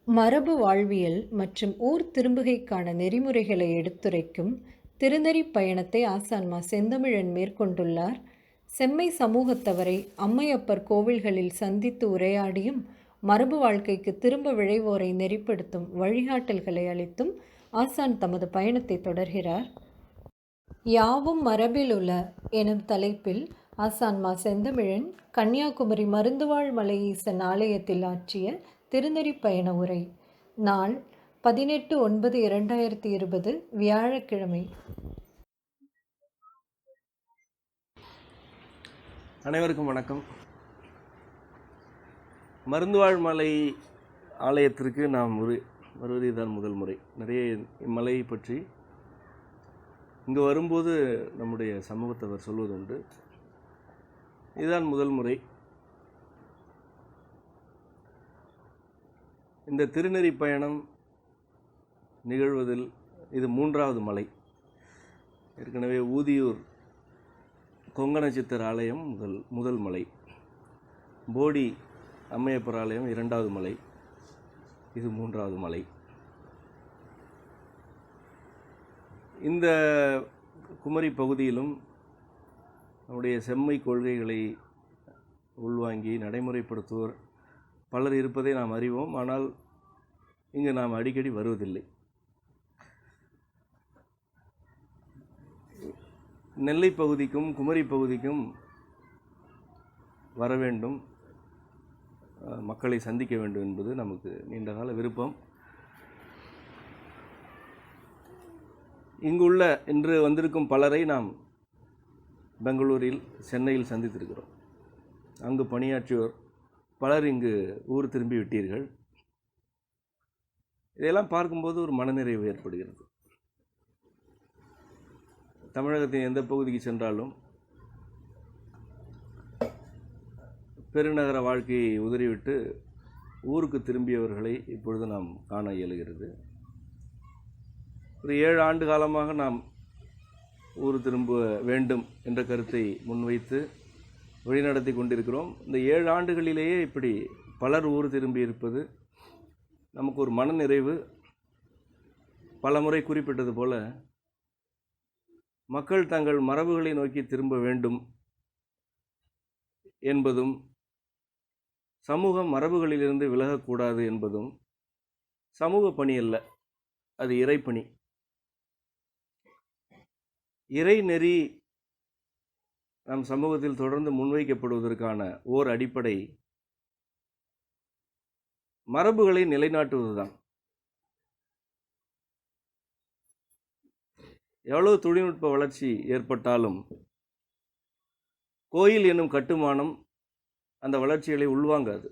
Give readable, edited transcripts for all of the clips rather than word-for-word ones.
மரபு வாழ்வியல் மற்றும் ஊர் திரும்புகைக்கான நெறிமுறைகளை எடுத்துரைக்கும் திருநெறிப் பயணத்தை ஆசான் மா. செந்தமிழன் மேற்கொண்டுள்ளார். செம்மை சமூகத்தவரை அம்மையப்பர் கோவில்களில் சந்தித்து உரையாடியும் மரபு வாழ்க்கைக்கு திரும்ப விழைவோரை நெறிப்படுத்தும் வழிகாட்டல்களை அளித்தும் ஆசான் தமது பயணத்தை தொடர்கிறார். யாவும் மரபிலுள எனும் தலைப்பில் ஆசான் மா. செந்தமிழன் கன்னியாகுமரி மருந்துவாழ் மலை ஈசன் ஆலயத்தில் ஆற்றிய திருநெறிப் பயண உரை. நாள் 18/9/2020 வியாழக்கிழமை. அனைவருக்கும் வணக்கம். மருந்துவாழ் மலை ஆலயத்திற்கு நாம் வருவது இதுதான் முதல் முறை. நிறைய இம்மலையை பற்றி இங்கு வரும்போது நம்முடைய சமூகத்தவர் சொல்வதுண்டு. இதுதான் முதல் முறை. இந்த திருநெறி பயணம் நிகழ்வதில் இது 3வது மலை. ஏற்கனவே ஊதியூர் கொங்கண சித்தர் ஆலயம் முதல் மலை, போடி அம்மையப்பர் ஆலயம் 2வது மலை, இது 3வது மலை. இந்த குமரி பகுதியிலும் நம்முடைய செம்மை கொள்கைகளை உள்வாங்கி நடைமுறைப்படுத்துவோர் பலர் இருப்பதை நாம் அறிவோம். ஆனால் இங்கு நாம் அடிக்கடி வருவதில்லை. நெல்லை பகுதிக்கும் குமரி பகுதிக்கும் வர வேண்டும், மக்களை சந்திக்க வேண்டும் என்பது நமக்கு நீண்டகால விருப்பம். இங்குள்ள இன்று வந்திருக்கும் பலரை நாம் பெங்களூரில், சென்னையில் சந்தித்திருக்கிறோம். அங்கு பணியாற்றியோர் பலர் இங்கு ஊர் திரும்பி விட்டீர்கள். இதையெல்லாம் பார்க்கும்போது ஒரு மனநிறைவு ஏற்படுகிறது. தமிழகத்தின் எந்த பகுதிக்கு சென்றாலும் பெருநகர வாழ்க்கையை உதறிவிட்டு ஊருக்கு திரும்பியவர்களை இப்பொழுது நாம் காண இயலுகிறது. ஒரு 7 ஆண்டு காலமாக நாம் ஊர் திரும்ப வேண்டும் என்ற கருத்தை முன்வைத்து வழிநடத்தி கொண்டிருக்கிறோம். இந்த 7 ஆண்டுகளிலேயே இப்படி பலர் ஊர் திரும்பி இருப்பது நமக்கு ஒரு மனநிறைவு. பல முறை குறிப்பிட்டது போல மக்கள் தங்கள் மரபுகளை நோக்கி திரும்ப வேண்டும் என்பதும், சமூகம் மரபுகளிலிருந்து விலகக்கூடாது என்பதும் சமூக பணி அல்ல, அது இறைப்பணி. இறை நெறி நம் சமூகத்தில் தொடர்ந்து முன்வைக்கப்படுவதற்கான ஓர் அடிப்படை மரபுகளை நிலைநாட்டுவதுதான். எவ்வளவு தொழில்நுட்ப வளர்ச்சி ஏற்பட்டாலும் கோயில் என்னும் கட்டுமானம் அந்த வளர்ச்சிகளை உள்வாங்காது.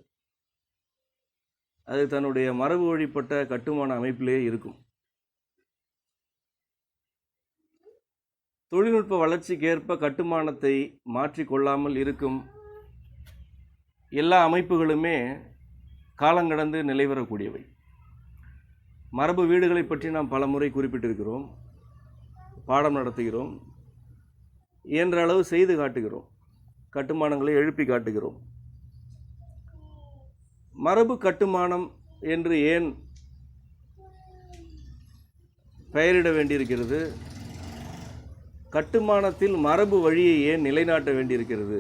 அது தன்னுடைய மரபு வழிபட்ட கட்டுமான அமைப்பிலேயே இருக்கும். தொழில்நுட்ப வளர்ச்சிக்கேற்ப கட்டுமானத்தை மாற்றிக்கொள்ளாமல் இருக்கும் எல்லா அமைப்புகளுமே காலங்கடந்து நிலைவரக்கூடியவை. மரபு வீடுகளை பற்றி நாம் பல முறை குறிப்பிட்டிருக்கிறோம், பாடம் நடத்துகிறோம், இயன்ற அளவு செய்து காட்டுகிறோம், கட்டுமானங்களை எழுப்பி காட்டுகிறோம். மரபு கட்டுமானம் என்று ஏன் பெயரிட வேண்டியிருக்கிறது? கட்டுமானத்தில் மரபு வழியை ஏன் நிலைநாட்ட வேண்டியிருக்கிறது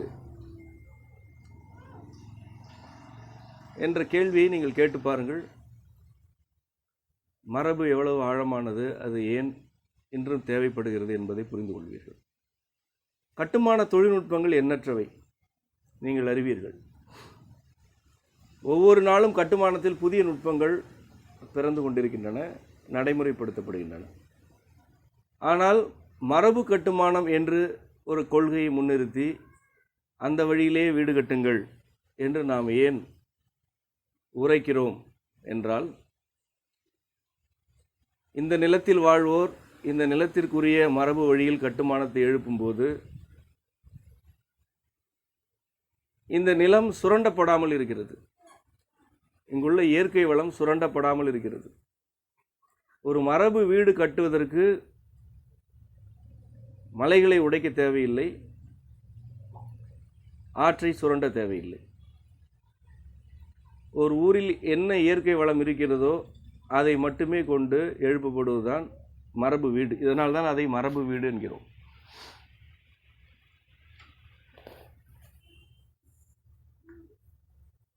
என்ற கேள்வியை நீங்கள் கேட்டு பாருங்கள். மரபு எவ்வளவு ஆழமானது, அது ஏன் இன்றும் தேவைப்படுகிறது என்பதை புரிந்து கொள்வீர்கள். கட்டுமான தொழில்நுட்பங்கள் எண்ணற்றவை, நீங்கள் அறிவீர்கள். ஒவ்வொரு நாளும் கட்டுமானத்தில் புதிய நுட்பங்கள் பிறந்து கொண்டிருக்கின்றன, நடைமுறைப்படுத்தப்படுகின்றன. ஆனால் மரபு கட்டுமானம் என்று ஒரு கொள்கையை முன்னிறுத்தி அந்த வழியிலே வீடு கட்டுங்கள் என்று நாம் ஏன் உரைக்கிறோம் என்றால், இந்த நிலத்தில் வாழ்வோர் இந்த நிலத்திற்குரிய மரபு வழியில் கட்டுமானத்தை எழுப்பும்போது இந்த நிலம் சுரண்டப்படாமல் இருக்கிறது. இங்குள்ள இயற்கை வளம் சுரண்டப்படாமல் இருக்கிறது. ஒரு மரபு வீடு கட்டுவதற்கு மலைகளை உடைக்க தேவையில்லை, ஆற்றை சுரண்ட தேவையில்லை. ஒரு ஊரில் என்ன இயற்கை வளம் இருக்கிறதோ அதை மட்டுமே கொண்டு எழுப்பப்படுவதுதான் மரபு வீடு. இதனால் தான் அதை மரபு வீடு என்கிறோம்.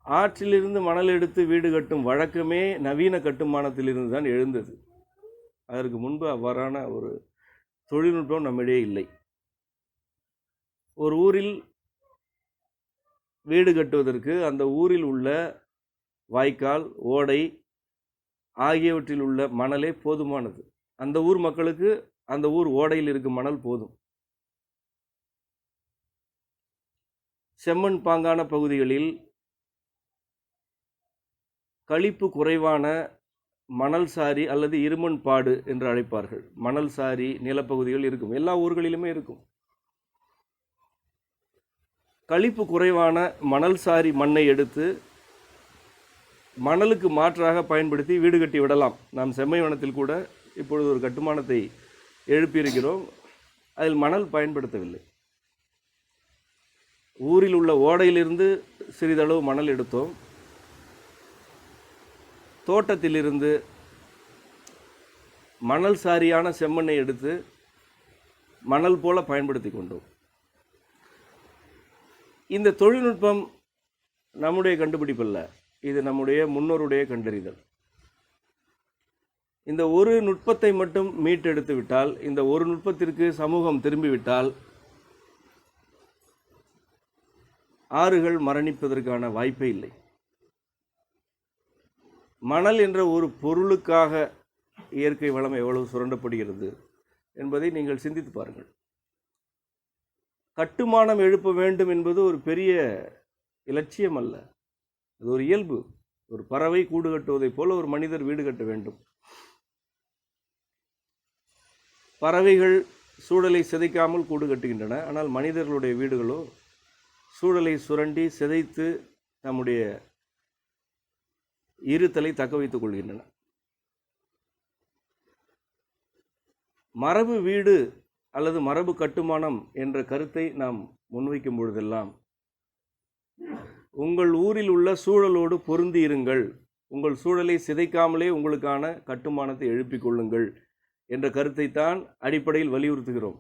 ஆற்றிலிருந்து மணல் எடுத்து வீடு கட்டும் வழக்கமே நவீன கட்டுமானத்திலிருந்து தான் எழுந்தது. அதற்கு முன்பு அவ்வாறான ஒரு தொழில்நுட்பம் நம்மிடையே இல்லை. ஒரு ஊரில் வீடு கட்டுவதற்கு அந்த ஊரில் உள்ள வாய்க்கால், ஓடை ஆகியவற்றில் உள்ள மணலே போதுமானது. அந்த ஊர் மக்களுக்கு அந்த ஊர் ஓடையில் இருக்கும் மணல் போதும். செம்மண் பாங்கான பகுதிகளில் களிப்பு குறைவான மணல் சாரி அல்லது இருமண் பாடு என்று அழைப்பார்கள். மணல் சாரி நிலப்பகுதிகள் இருக்கும், எல்லா ஊர்களிலுமே இருக்கும். களிப்பு குறைவான மணல் சாரி மண்ணை எடுத்து மணலுக்கு மாற்றாக பயன்படுத்தி வீடு கட்டி விடலாம். நாம் செம்மைவனத்தில் கூட இப்பொழுது ஒரு கட்டுமானத்தை எழுப்பியிருக்கிறோம். அதில் மணல் பயன்படுத்தவில்லை. ஊரில் உள்ள ஓடையிலிருந்து சிறிதளவு மணல் எடுத்தோம். தோட்டத்திலிருந்து மணல் சாரியான செம்மண்ணை எடுத்து மணல் போல பயன்படுத்தி கொண்டோம். இந்த தொழில்நுட்பம் நம்முடைய கண்டுபிடிப்பல்ல, இது நம்முடைய முன்னோருடைய கண்டறிதல். இந்த ஒரு நுட்பத்தை மட்டும் மீட்டெடுத்து விட்டால், இந்த ஒரு நுட்பத்திற்கு சமூகம் திரும்பிவிட்டால் ஆறுகள் மரணிப்பதற்கான வாய்ப்பே இல்லை. மணல் என்ற ஒரு பொருளுக்காக இயற்கை வளம் எவ்வளவு சுரண்டப்படுகிறது என்பதை நீங்கள் சிந்தித்து பாருங்கள். கட்டுமானம் எழுப்ப வேண்டும் என்பது ஒரு பெரிய இலட்சியம் அல்ல, அது ஒரு இயல்பு. ஒரு பறவை கூடு கட்டுவதைப் போல ஒரு மனிதர் வீடு கட்ட வேண்டும். பறவைகள் சூழலை சிதைக்காமல் கூடு கட்டுகின்றன. ஆனால் மனிதர்களுடைய வீடுகளோ சூழலை சுரண்டி சிதைத்து நம்முடைய இருத்தலை தக்க வைத்துக் கொள்கின்றன. மரபு வீடு அல்லது மரபு கட்டுமானம் என்ற கருத்தை நாம் முன்வைக்கும் பொழுதெல்லாம் உங்கள் ஊரில் உள்ள சூழலோடு பொருந்தி இருங்கள், உங்கள் சூழலை சிதைக்காமலே உங்களுக்கான கட்டுமானத்தை எழுப்பிக் கொள்ளுங்கள் என்ற கருத்தைத்தான் அடிப்படையில் வலியுறுத்துகிறோம்.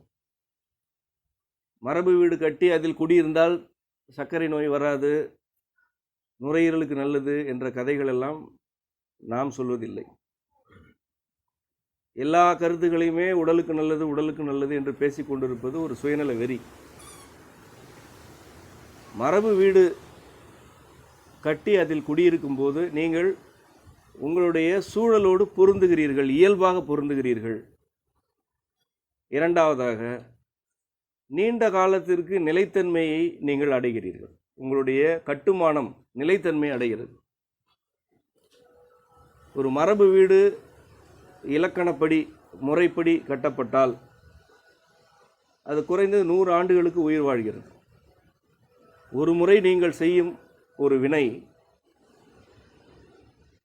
மரபு வீடு கட்டி அதில் குடியிருந்தால் சர்க்கரை நோய் வராது, நுரையீரலுக்கு நல்லது என்ற கதைகள் எல்லாம் நாம் சொல்வதில்லை. எல்லா கருத்துக்களையுமே உடலுக்கு நல்லது உடலுக்கு நல்லது என்று பேசிக் கொண்டிருப்பது ஒரு சுயநல வெறி. மரபு வீடு கட்டி அதில் குடியிருக்கும் போது நீங்கள் உங்களுடைய சூழலோடு பொருந்துகிறீர்கள், இயல்பாக பொருந்துகிறீர்கள். இரண்டாவதாக, நீண்ட காலத்திற்கு நிலைத்தன்மையை நீங்கள் அடைகிறீர்கள். உங்களுடைய கட்டுமானம் நிலைத்தன்மை அடைகிறது. ஒரு மரபு வீடு இலக்கணப்படி முறைப்படி கட்டப்பட்டால் அது குறைந்தது 100 ஆண்டுகளுக்கு உயிர் வாழ்கிறது. ஒரு முறை நீங்கள் செய்யும் ஒரு வினை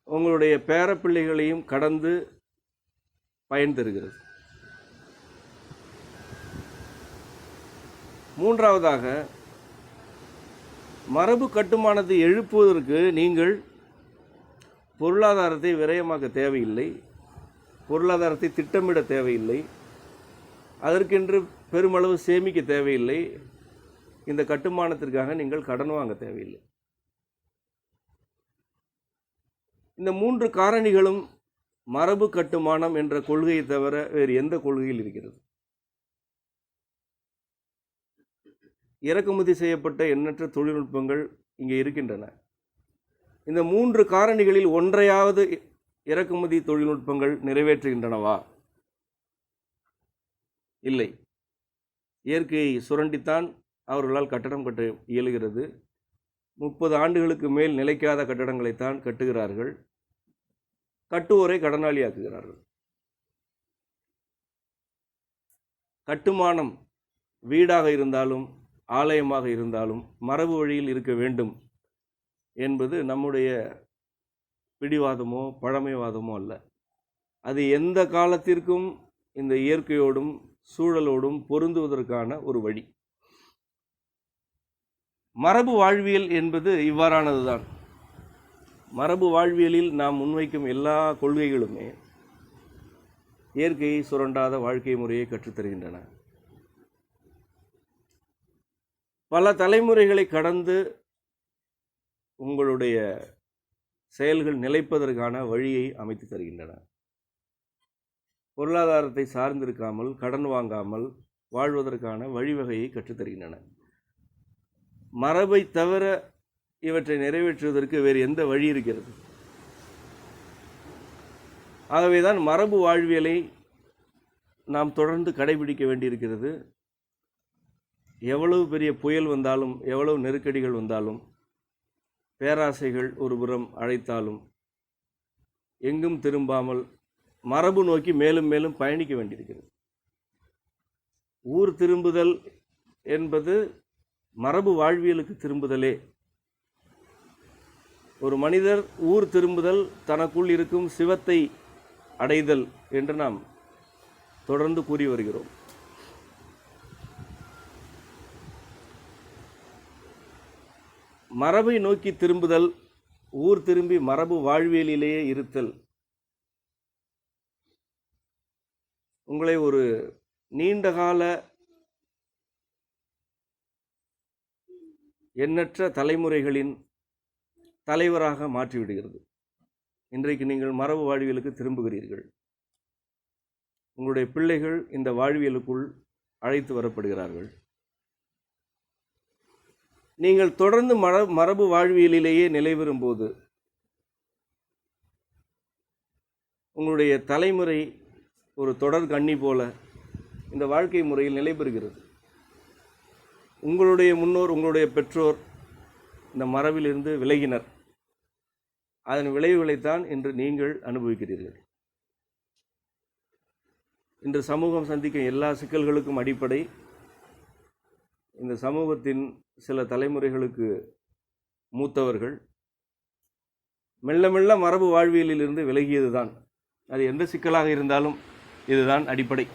உங்களுடைய பேரப்பிள்ளைகளையும் கடந்து பயன் தருகிறது. மூன்றாவதாக, மரபு கட்டுமானத்தை எழுப்புவதற்கு நீங்கள் பொருளாதாரத்தை விரயமாக்க தேவையில்லை, பொருளாதாரத்தை திட்டமிட தேவையில்லை, அதற்கென்று பெருமளவு சேமிக்க தேவையில்லை, இந்த கட்டுமானத்திற்காக நீங்கள் கடன் வாங்க தேவையில்லை. இந்த 3 காரணிகளும் மரபு கட்டுமானம் என்ற கொள்கையை தவிர வேறு எந்த கொள்கையில் இருக்கிறது? இறக்குமதி செய்யப்பட்ட எண்ணற்ற தொழில்நுட்பங்கள் இங்கே இருக்கின்றன. இந்த 3 காரணிகளில் ஒன்றையாவது இறக்குமதி தொழில்நுட்பங்கள் நிறைவேற்றுகின்றனவா? இல்லை. இயற்கையை சுரண்டித்தான் அவர்களால் கட்டடம் கட்ட இயலுகிறது. 30 ஆண்டுகளுக்கு மேல் நிலைக்காத கட்டடங்களைத்தான் கட்டுகிறார்கள். கட்டுவோரை கடனாளியாக்குகிறார்கள். கட்டுமானம் வீடாக இருந்தாலும் ஆலயமாக இருந்தாலும் மரபு வழியில் இருக்க வேண்டும் என்பது நம்முடைய பிடிவாதமோ பழமைவாதமோ அல்ல. அது எந்த காலத்திற்கும் இந்த இயற்கையோடும் சூழலோடும் பொருந்துவதற்கான ஒரு வழி. மரபு வாழ்வியல் என்பது இவ்வாறானதுதான். மரபு வாழ்வியலில் நாம் முன்வைக்கும் எல்லா கொள்கைகளுமே இயற்கையை சுரண்டாத வாழ்க்கை முறையை கற்றுத்தருகின்றன. பல தலைமுறைகளை கடந்து உங்களுடைய செயல்கள் நிலைப்பதற்கான வழியை அமைத்து தருகின்றன. பொருளாதாரத்தை சார்ந்திருக்காமல், கடன் வாங்காமல் வாழ்வதற்கான வழிவகையை கற்றுத்தருகின்றன. மரபை தவிர இவற்றை நிறைவேற்றுவதற்கு வேறு எந்த வழி இருக்கிறது? ஆகவேதான் மரபு வாழ்வியலை நாம் தொடர்ந்து கடைபிடிக்க வேண்டியிருக்கிறது. எவ்வளவு பெரிய புயல் வந்தாலும், எவ்வளவு நெருக்கடிகள் வந்தாலும், பேராசைகள் ஒருபுறம் அழைத்தாலும் எங்கும் திரும்பாமல் மரபு நோக்கி மேலும் மேலும் பயணிக்க வேண்டியிருக்கிறது. ஊர் திரும்புதல் என்பது மரபு வாழ்வியலுக்கு திரும்புதலே. ஒரு மனிதர் ஊர் திரும்புதல் தனக்குள் இருக்கும் சிவத்தை அடைதல் என்று நாம் தொடர்ந்து கூறி வருகிறோம். மரபை நோக்கி திரும்புதல், ஊர் திரும்பி மரபு வாழ்வியலிலேயே இருத்தல் உங்களை ஒரு நீண்டகால எண்ணற்ற தலைமுறைகளின் தலைவராக மாற்றிவிடுகிறது. இன்றைக்கு நீங்கள் மரபு வாழ்வியலுக்கு திரும்புகிறீர்கள். உங்களுடைய பிள்ளைகள் இந்த வாழ்வியலுக்குள் அழைத்து வரப்படுகிறார்கள். நீங்கள் தொடர்ந்து மரபு வாழ்வியலிலேயே நிலைபெறும்போது உங்களுடைய தலைமுறை ஒரு தொடர் கண்ணி போல இந்த வாழ்க்கை முறையில் நிலைபெறுகிறது. உங்களுடைய முன்னோர், உங்களுடைய பெற்றோர் இந்த மரபிலிருந்து விலகினர். அதன் விளைவுகளைத்தான் இன்று நீங்கள் அனுபவிக்கிறீர்கள். இன்று சமூகம் சந்திக்கும் எல்லா சிக்கல்களுக்கும் அடிப்படை இந்த சமூகத்தின் சில தலைமுறைகளுக்கு மூத்தவர்கள் மெல்ல மெல்ல மரபு வாழ்வியலில் இருந்து விலகியது தான். அது எந்த சிக்கலாக இருந்தாலும் இதுதான் அடிப்படை.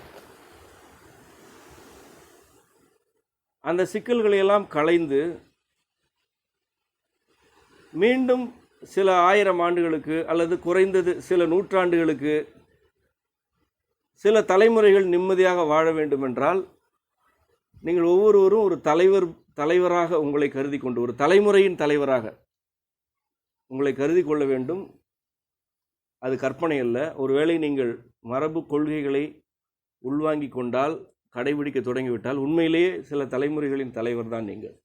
அந்த சிக்கல்களை எல்லாம் களைந்து மீண்டும் சில 1000 ஆண்டுகளுக்கு அல்லது குறைந்தது சில நூற்றாண்டுகளுக்கு சில தலைமுறைகள் நிம்மதியாக வாழ வேண்டுமென்றால் நீங்கள் ஒவ்வொருவரும் ஒரு தலைவராக உங்களை கருதி கொண்டு, ஒரு தலைமுறையின் தலைவராக உங்களை கருதி கொள்ள வேண்டும். அது கற்பனை அல்ல. ஒருவேளை நீங்கள் மரபு கொள்கைகளை உள்வாங்கி கொண்டால், கடைபிடிக்க தொடங்கிவிட்டால், உண்மையிலேயே சில தலைமுறைகளின் தலைவர் தான் நீங்கள்.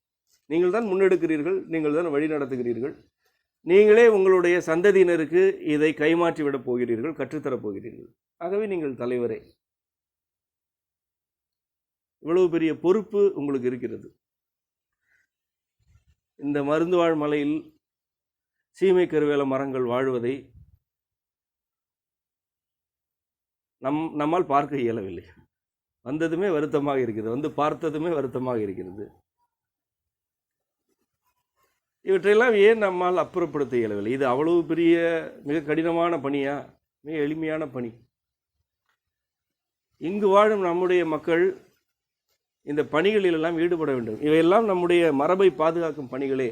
நீங்கள் தான் முன்னெடுக்கிறீர்கள், நீங்கள் தான் வழி நடத்துகிறீர்கள். நீங்களே உங்களுடைய சந்ததியினருக்கு இதை கைமாற்றி விடப் போகிறீர்கள், கற்றுத்தரப் போகிறீர்கள். ஆகவே நீங்கள் தலைவரே. இவ்வளவு பெரிய பொறுப்பு உங்களுக்கு இருக்கிறது. இந்த மருந்துவாழ் மலையில் சீமை கருவேல மரங்கள் வாழ்வதை நம்மால் பார்க்க இயலவில்லை. வந்ததுமே வருத்தமாக இருக்கிறது, வந்து பார்த்ததுமே வருத்தமாக இருக்கிறது. இவற்றையெல்லாம் ஏன் நம்மால் அப்புறப்படுத்த இயலவில்லை? இது அவ்வளவு பெரிய மிக கடினமான பணியா? மிக எளிமையான பணி. இங்கு வாழும் நம்முடைய மக்கள் இந்த பணிகளிலெல்லாம் ஈடுபட வேண்டும். இவையெல்லாம் நம்முடைய மரபை பாதுகாக்கும் பணிகளே.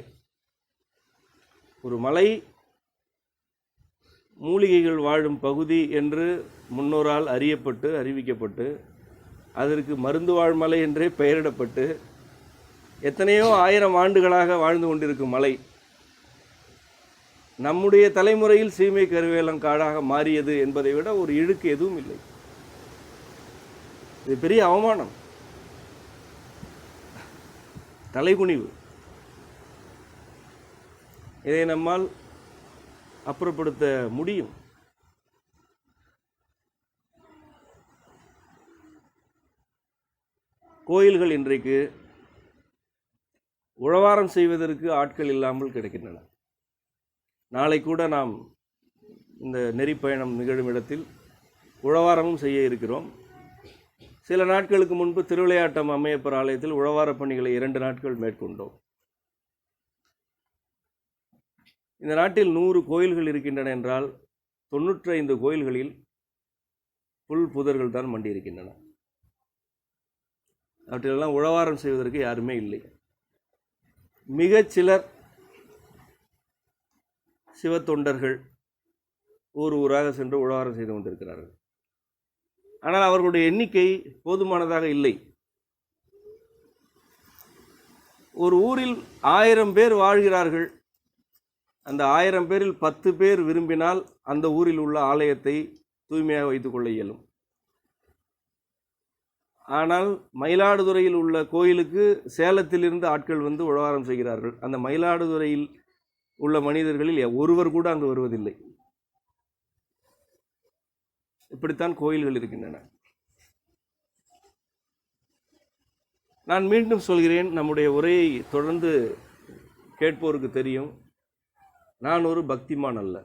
ஒரு மலை மூலிகைகள் வாழும் பகுதி என்று முன்னோரால் அறிவிக்கப்பட்டு அதற்கு மருந்து வாழ் மலை என்றே பெயரிடப்பட்டு எத்தனையோ 1000 ஆண்டுகளாக வாழ்ந்து கொண்டிருக்கும் மலை நம்முடைய தலைமுறையில் சீமை கருவேலங்காடாக மாறியது என்பதை விட ஒரு இழுக்கு எதுவும் இல்லை. இது பெரிய அவமானம், தலைகுனிவு. இதை நம்மால் அப்புறப்படுத்த முடியும். கோயில்கள் இன்றைக்கு உழவாரம் செய்வதற்கு ஆட்கள் இல்லாமல் கிடக்கின்றன. நாளை கூட நாம் இந்த நெறிப்பயணம் நிகழும் இடத்தில் உழவாரமும் செய்ய இருக்கிறோம். சில நாட்களுக்கு முன்பு திருவிளையாட்டம் அம்மையப்பர் ஆலயத்தில் உழவார பணிகளை 2 நாட்கள் மேற்கொண்டோம். இந்த நாட்டில் 100 கோயில்கள் இருக்கின்றன என்றால் 95 கோயில்களில் புல் புதர்கள் தான் மண்டி இருக்கின்றன. அவற்றிலெல்லாம் உழவாரம் செய்வதற்கு யாருமே இல்லை. மிகச்சிலர் சிவத்தொண்டர்கள் ஊர் ஊராக சென்று உழவாரம் செய்து கொண்டிருக்கிறார்கள். ஆனால் அவர்களுடைய எண்ணிக்கை போதுமானதாக இல்லை. ஒரு ஊரில் 1000 பேர் வாழ்கிறார்கள். அந்த 1000 பேரில் 10 பேர் விரும்பினால் அந்த ஊரில் உள்ள ஆலயத்தை தூய்மையாக வைத்துக்கொள்ள இயலும். ஆனால் மயிலாடுதுறையில் உள்ள கோயிலுக்கு சேலத்திலிருந்து ஆட்கள் வந்து உழவாரம் செய்கிறார்கள். அந்த மயிலாடுதுறையில் உள்ள மனிதர்களில் ஒருவர் கூட அங்கு வருவதில்லை. இப்படித்தான் கோயில்கள் இருக்கின்றன. நான் மீண்டும் சொல்கிறேன், நம்முடைய உரையை தொடர்ந்து கேட்போருக்கு தெரியும், நான் ஒரு பக்திமான் அல்ல,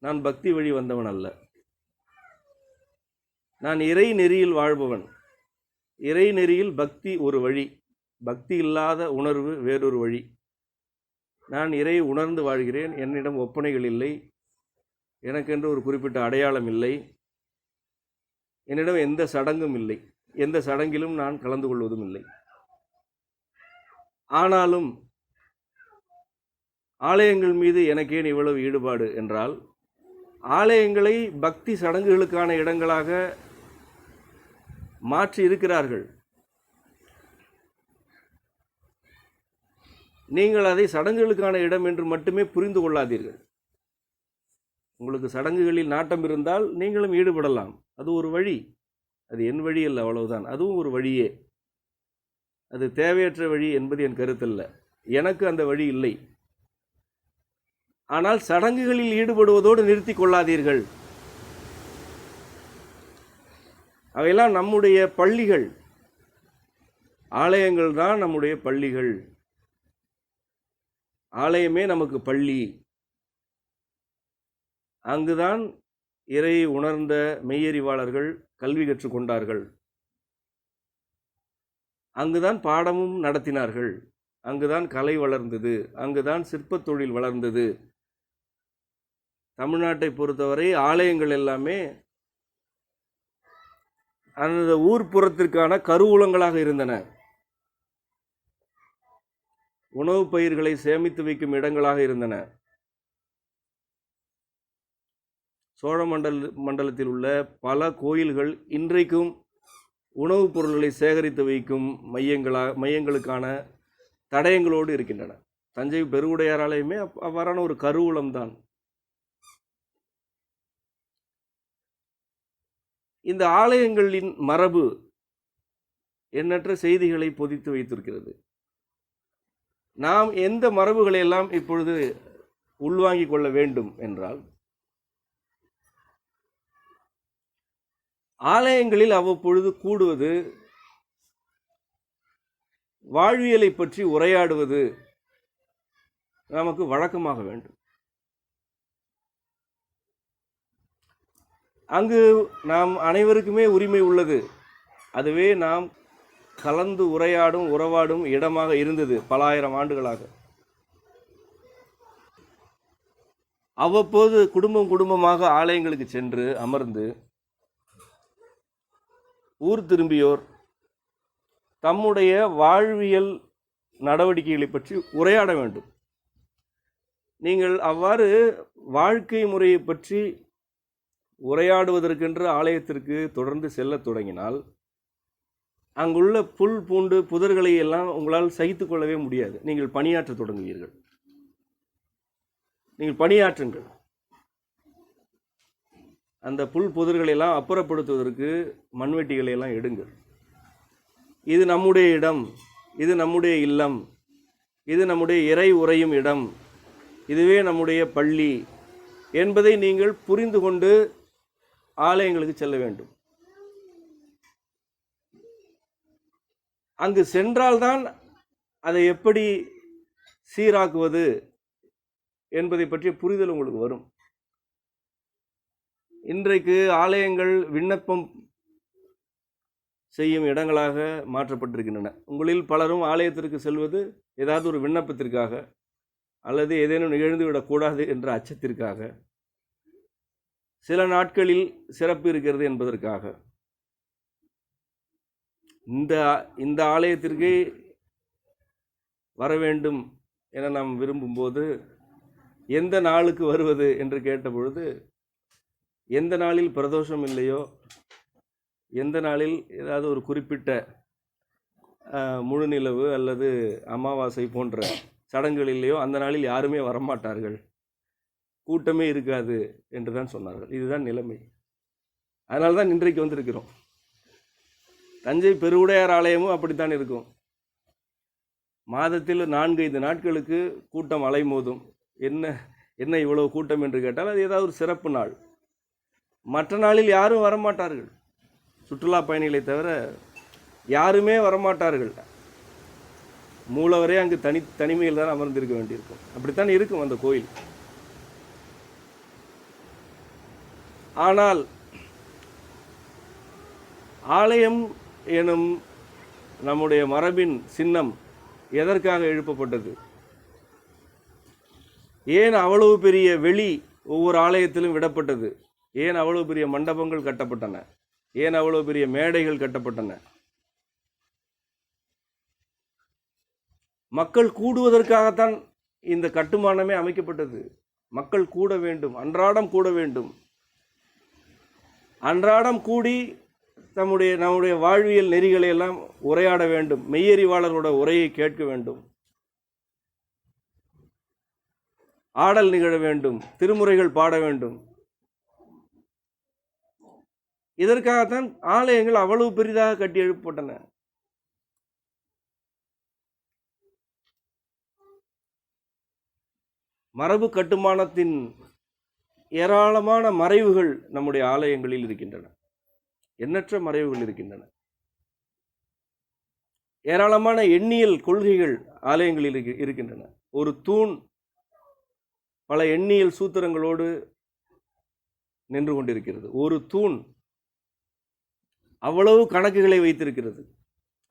நான் பக்தி வழி வந்தவன் அல்ல. நான் இறை நெறியில் வாழ்பவன். இறை நெறியில் பக்தி ஒரு வழி, பக்தி இல்லாத உணர்வு வேறொரு வழி. நான் இறை உணர்ந்து வாழ்கிறேன். என்னிடம் ஒப்பனைகள் இல்லை, எனக்கென்று ஒரு குறிப்பிட்ட அடையாளம் இல்லை, என்னிடம் எந்த சடங்கும் இல்லை, எந்த சடங்கிலும் நான் கலந்து கொள்வதும் இல்லை. ஆனாலும் ஆலயங்கள் மீது எனக்கேன் இவ்வளவு ஈடுபாடு என்றால், ஆலயங்களை பக்தி சடங்குகளுக்கான இடங்களாக மாற்றி இருக்கிறார்கள். நீங்கள் அதை சடங்குகளுக்கான இடம் என்று மட்டுமே புரிந்து கொள்ளாதீர்கள். உங்களுக்கு சடங்குகளில் நாட்டம் இருந்தால் நீங்களும் ஈடுபடலாம், அது ஒரு வழி. அது என் வழி அல்ல, அவ்வளவுதான். அதுவும் ஒரு வழியே. அது தேவையற்ற வழி என்பது என் கருத்தல்ல. எனக்கு அந்த வழி இல்லை. ஆனால் சடங்குகளில் ஈடுபடுவதோடு நிறுத்தி கொள்ளாதீர்கள். அவையெல்லாம் நம்முடைய பள்ளிகள். ஆலயங்கள் தான் நம்முடைய பள்ளிகள். ஆலயமே நமக்கு பள்ளி. அங்குதான் இறை உணர்ந்த மெய்யறிவாளர்கள் கல்வி கற்றுக்கொண்டார்கள். அங்குதான் பாடமும் நடத்தினார்கள். அங்குதான் கலை வளர்ந்தது. அங்குதான் சிற்பத் தொழில் வளர்ந்தது. தமிழ்நாட்டை பொறுத்தவரை ஆலயங்கள் எல்லாமே அந்த ஊர்ப்புறத்திற்கான கருவூலங்களாக இருந்தன. உணவுப் பயிர்களை சேமித்து வைக்கும் இடங்களாக இருந்தன. சோழ மண்டலத்தில் உள்ள பல கோயில்கள் இன்றைக்கும் உணவுப் பொருள்களை சேகரித்து வைக்கும் மையங்களுக்கான தடயங்களோடு இருக்கின்றன. தஞ்சை பெருவுடையார் ஆலயமே அவ்வாறான ஒரு கருவூலம்தான். இந்த ஆலயங்களின் மரபு எண்ணற்ற செய்திகளை பொதித்து வைத்திருக்கிறது. நாம் எந்த மரபுகளை எல்லாம் இப்பொழுது உள்வாங்கிக் கொள்ள வேண்டும் என்றால், ஆலயங்களில் அவ்வப்பொழுது கூடுவது, வாழ்வியலை பற்றி உரையாடுவது நமக்கு வழக்கமாக வேண்டும். அங்கு நாம் அனைவருக்குமே உரிமை உள்ளது. அதுவே நாம் கலந்து உரையாடும் உறவாடும் இடமாக இருந்தது பல ஆயிரம் ஆண்டுகளாக. அவ்வப்போது குடும்பமாக ஆலயங்களுக்கு சென்று அமர்ந்து ஊர் திரும்பியோர் தம்முடைய வாழ்வியல் நடவடிக்கைகளை பற்றி உரையாட வேண்டும். நீங்கள் அவ்வாறு வாழ்க்கை முறையை பற்றி உரையாடுவதற்கென்று ஆலயத்திற்கு தொடர்ந்து செல்ல தொடங்கினால், அங்குள்ள புல் பூண்டு புதர்களை எல்லாம் உங்களால் சகித்து கொள்ளவே முடியாது. நீங்கள் பணியாற்ற தொடங்குவீர்கள். நீங்கள் பணியாற்றுங்கள். அந்த புல் புதர்களை எல்லாம் அப்புறப்படுத்துவதற்கு மண்வெட்டிகளை எல்லாம் எடுங்கள். இது நம்முடைய இடம், இது நம்முடைய இல்லம், இது நம்முடைய இறை உறையும் இடம், இதுவே நம்முடைய பள்ளி என்பதை நீங்கள் புரிந்து கொண்டு ஆலயங்களுக்கு செல்ல வேண்டும். அங்கு சென்றால்தான் அதை எப்படி சீராக்குவது என்பதை பற்றிய புரிதல் உங்களுக்கு வரும். இன்றைக்கு ஆலயங்கள் விண்ணப்பம் செய்யும் இடங்களாக மாற்றப்பட்டிருக்கின்றன. உங்களில் பலரும் ஆலயத்திற்கு செல்வது ஏதாவது ஒரு விண்ணப்பத்திற்காக, அல்லது ஏதேனும் நிகழ்ந்துவிடக்கூடாது என்ற அச்சத்திற்காக, சில நாட்களில் சிறப்பு இருக்கிறது என்பதற்காக. இந்த ஆலயத்திற்கு வர வேண்டும் என நாம் விரும்பும்போது எந்த நாளுக்கு வருவது என்று கேட்டபொழுது, எந்த நாளில் பிரதோஷம் இல்லையோ, எந்த நாளில் ஏதாவது ஒரு குறிப்பிட்ட முழுநிலவு அல்லது அமாவாசை போன்ற சடங்குகள் இல்லையோ அந்த நாளில் யாருமே வரமாட்டார்கள், கூட்டமே இருக்காது என்று தான் சொன்னார்கள். இதுதான் நிலைமை. அதனால தான் இன்றைக்கு வந்திருக்கிறோம். தஞ்சை பெருவுடையார் ஆலயமும் அப்படித்தான் இருக்கும். மாதத்தில் 4-5 நாட்களுக்கு கூட்டம் அலைமோதும். என்ன இவ்வளவு கூட்டம் என்று கேட்டால் அது ஏதாவது ஒரு சிறப்பு நாள். மற்ற நாளில் யாரும் வரமாட்டார்கள். சுற்றுலா பயணிகளை தவிர யாருமே வரமாட்டார்கள். மூலவரே அங்கு தனிமையில் தான் அமர்ந்திருக்க வேண்டியிருக்கும். அப்படித்தான் இருக்கும் அந்த கோயில். ஆனால் ஆலயம் எனும் நம்முடைய மரபின் சின்னம் எதற்காக எழுப்பப்பட்டது? ஏன் அவ்வளவு பெரிய வெளி ஒவ்வொரு ஆலயத்திலும் விடப்பட்டது? ஏன் அவ்வளவு பெரிய மண்டபங்கள் கட்டப்பட்டன? ஏன் அவ்வளவு பெரிய மேடைகள் கட்டப்பட்டன? மக்கள் கூடுவதற்காகத்தான் இந்த கட்டுமானமே அமைக்கப்பட்டது. மக்கள் கூட வேண்டும், அன்றாடம் கூட வேண்டும். அன்றாடம் கூடி நம்முடைய வாழ்வியல் நெறிகளை எல்லாம் உரையாட வேண்டும். மெய்யறிவாளரோட உரையை கேட்க வேண்டும். ஆடல் நிகழ வேண்டும், திருமுறைகள் பாட வேண்டும். இதற்காகத்தான் ஆலயங்கள் அவ்வளவு பெரிதாக கட்டி எழுப்பப்பட்டன. மரபு கட்டுமானத்தின் ஏராளமான மறைவுகள் நம்முடைய ஆலயங்களில் இருக்கின்றன. எண்ணற்ற மறைவுகள் இருக்கின்றன. ஏராளமான எண்ணியல் கொள்கைகள் ஆலயங்களில் இருக்கின்றன. ஒரு தூண் பல எண்ணியல் சூத்திரங்களோடு நின்று கொண்டிருக்கிறது. ஒரு தூண் அவ்வளவு கணக்குகளை வைத்திருக்கிறது,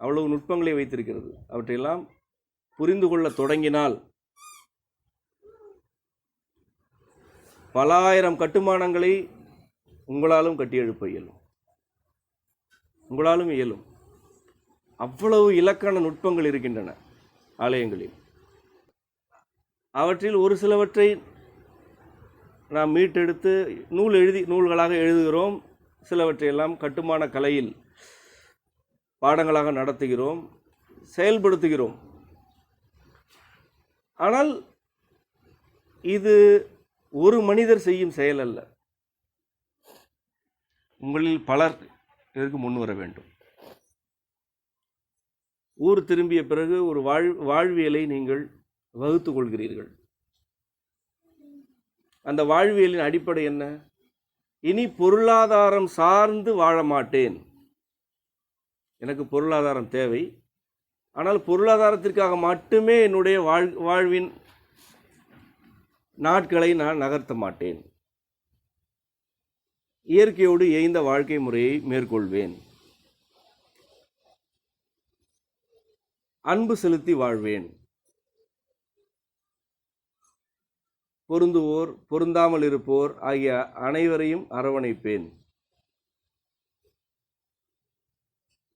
அவ்வளவு நுட்பங்களை வைத்திருக்கிறது. அவற்றையெல்லாம் புரிந்து கொள்ள தொடங்கினால் பல ஆயிரம் கட்டுமானங்களை உங்களாலும் கட்டி எழுப்ப இயலும். உங்களாலும் இயலும். அவ்வளவு இலக்கண நுட்பங்கள் இருக்கின்றன ஆலயங்களில். அவற்றில் ஒரு சிலவற்றை நாம் மீட்டெடுத்து நூல்களாக எழுதுகிறோம். சிலவற்றையெல்லாம் கட்டுமான கலையில் பாடங்களாக நடத்துகிறோம், செயல்படுத்துகிறோம். ஆனால் இது ஒரு மனிதர் செய்யும் செயல் அல்ல. உங்களில் பலர் இதற்கு முன் வர வேண்டும். ஊர் திரும்பிய பிறகு ஒரு வாழ்வியலை நீங்கள் வகுத்து கொள்கிறீர்கள். அந்த வாழ்வியலின் அடிப்படை என்ன? இனி பொருளாதாரம் சார்ந்து வாழ மாட்டேன். எனக்கு பொருளாதாரம் தேவை, ஆனால் பொருளாதாரத்திற்காக மட்டுமே என்னுடைய வாழ்வின் நாட்களை நான் நகர்த்த மாட்டேன். இயற்கையோடு இயைந்த வாழ்க்கை முறையை மேற்கொள்வேன். அன்பு செலுத்தி வாழ்வேன். பொருந்துவோர் பொருந்தாமல் இருப்போர் ஆகிய அனைவரையும் அரவணைப்பேன்.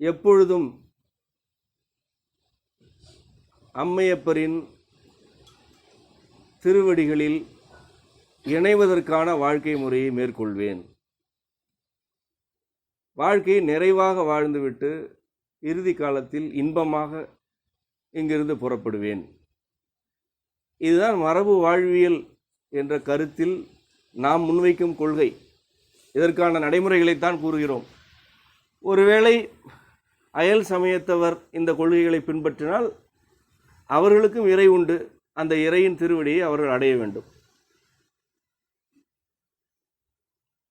எப்பொழுதும் அம்மையப்பரின் திருவடிகளில் இணைவதற்கான வாழ்க்கை முறையை மேற்கொள்வேன். வாழ்க்கையை நிறைவாக வாழ்ந்துவிட்டு இறுதி காலத்தில் இன்பமாக இங்கிருந்து புறப்படுவேன். இதுதான் மரபு வாழ்வியல் என்ற கருத்தில் நாம் முன்வைக்கும் கொள்கை. இதற்கான நடைமுறைகளைத்தான் கூறுகிறோம். ஒருவேளை அயல் சமயத்தவர் இந்த கொள்கைகளை பின்பற்றினால் அவர்களுக்கும் இறை உண்டு. அந்த இறையின் திருவடியை அவர்கள் அடைய வேண்டும்.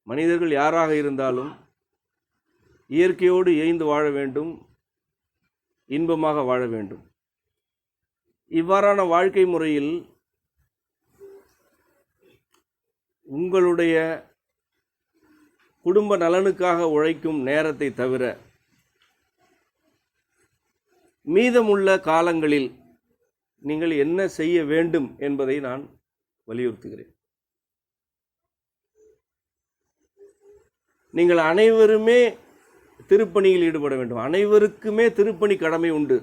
மனிதர்கள் யாராக இருந்தாலும் இயற்கையோடு இயைந்து வாழ வேண்டும், இன்பமாக வாழ வேண்டும். இவ்வாறான வாழ்க்கை முறையில் உங்களுடைய குடும்ப நலனுக்காக உழைக்கும் நேரத்தை தவிர மீதமுள்ள காலங்களில் நீங்கள் என்ன செய்ய வேண்டும் என்பதை நான் வலியுறுத்துகிறேன். நீங்கள் அனைவருமே திருப்பணியில் ஈடுபட வேண்டும். அனைவருக்குமே திருப்பணி கடமை உண்டு.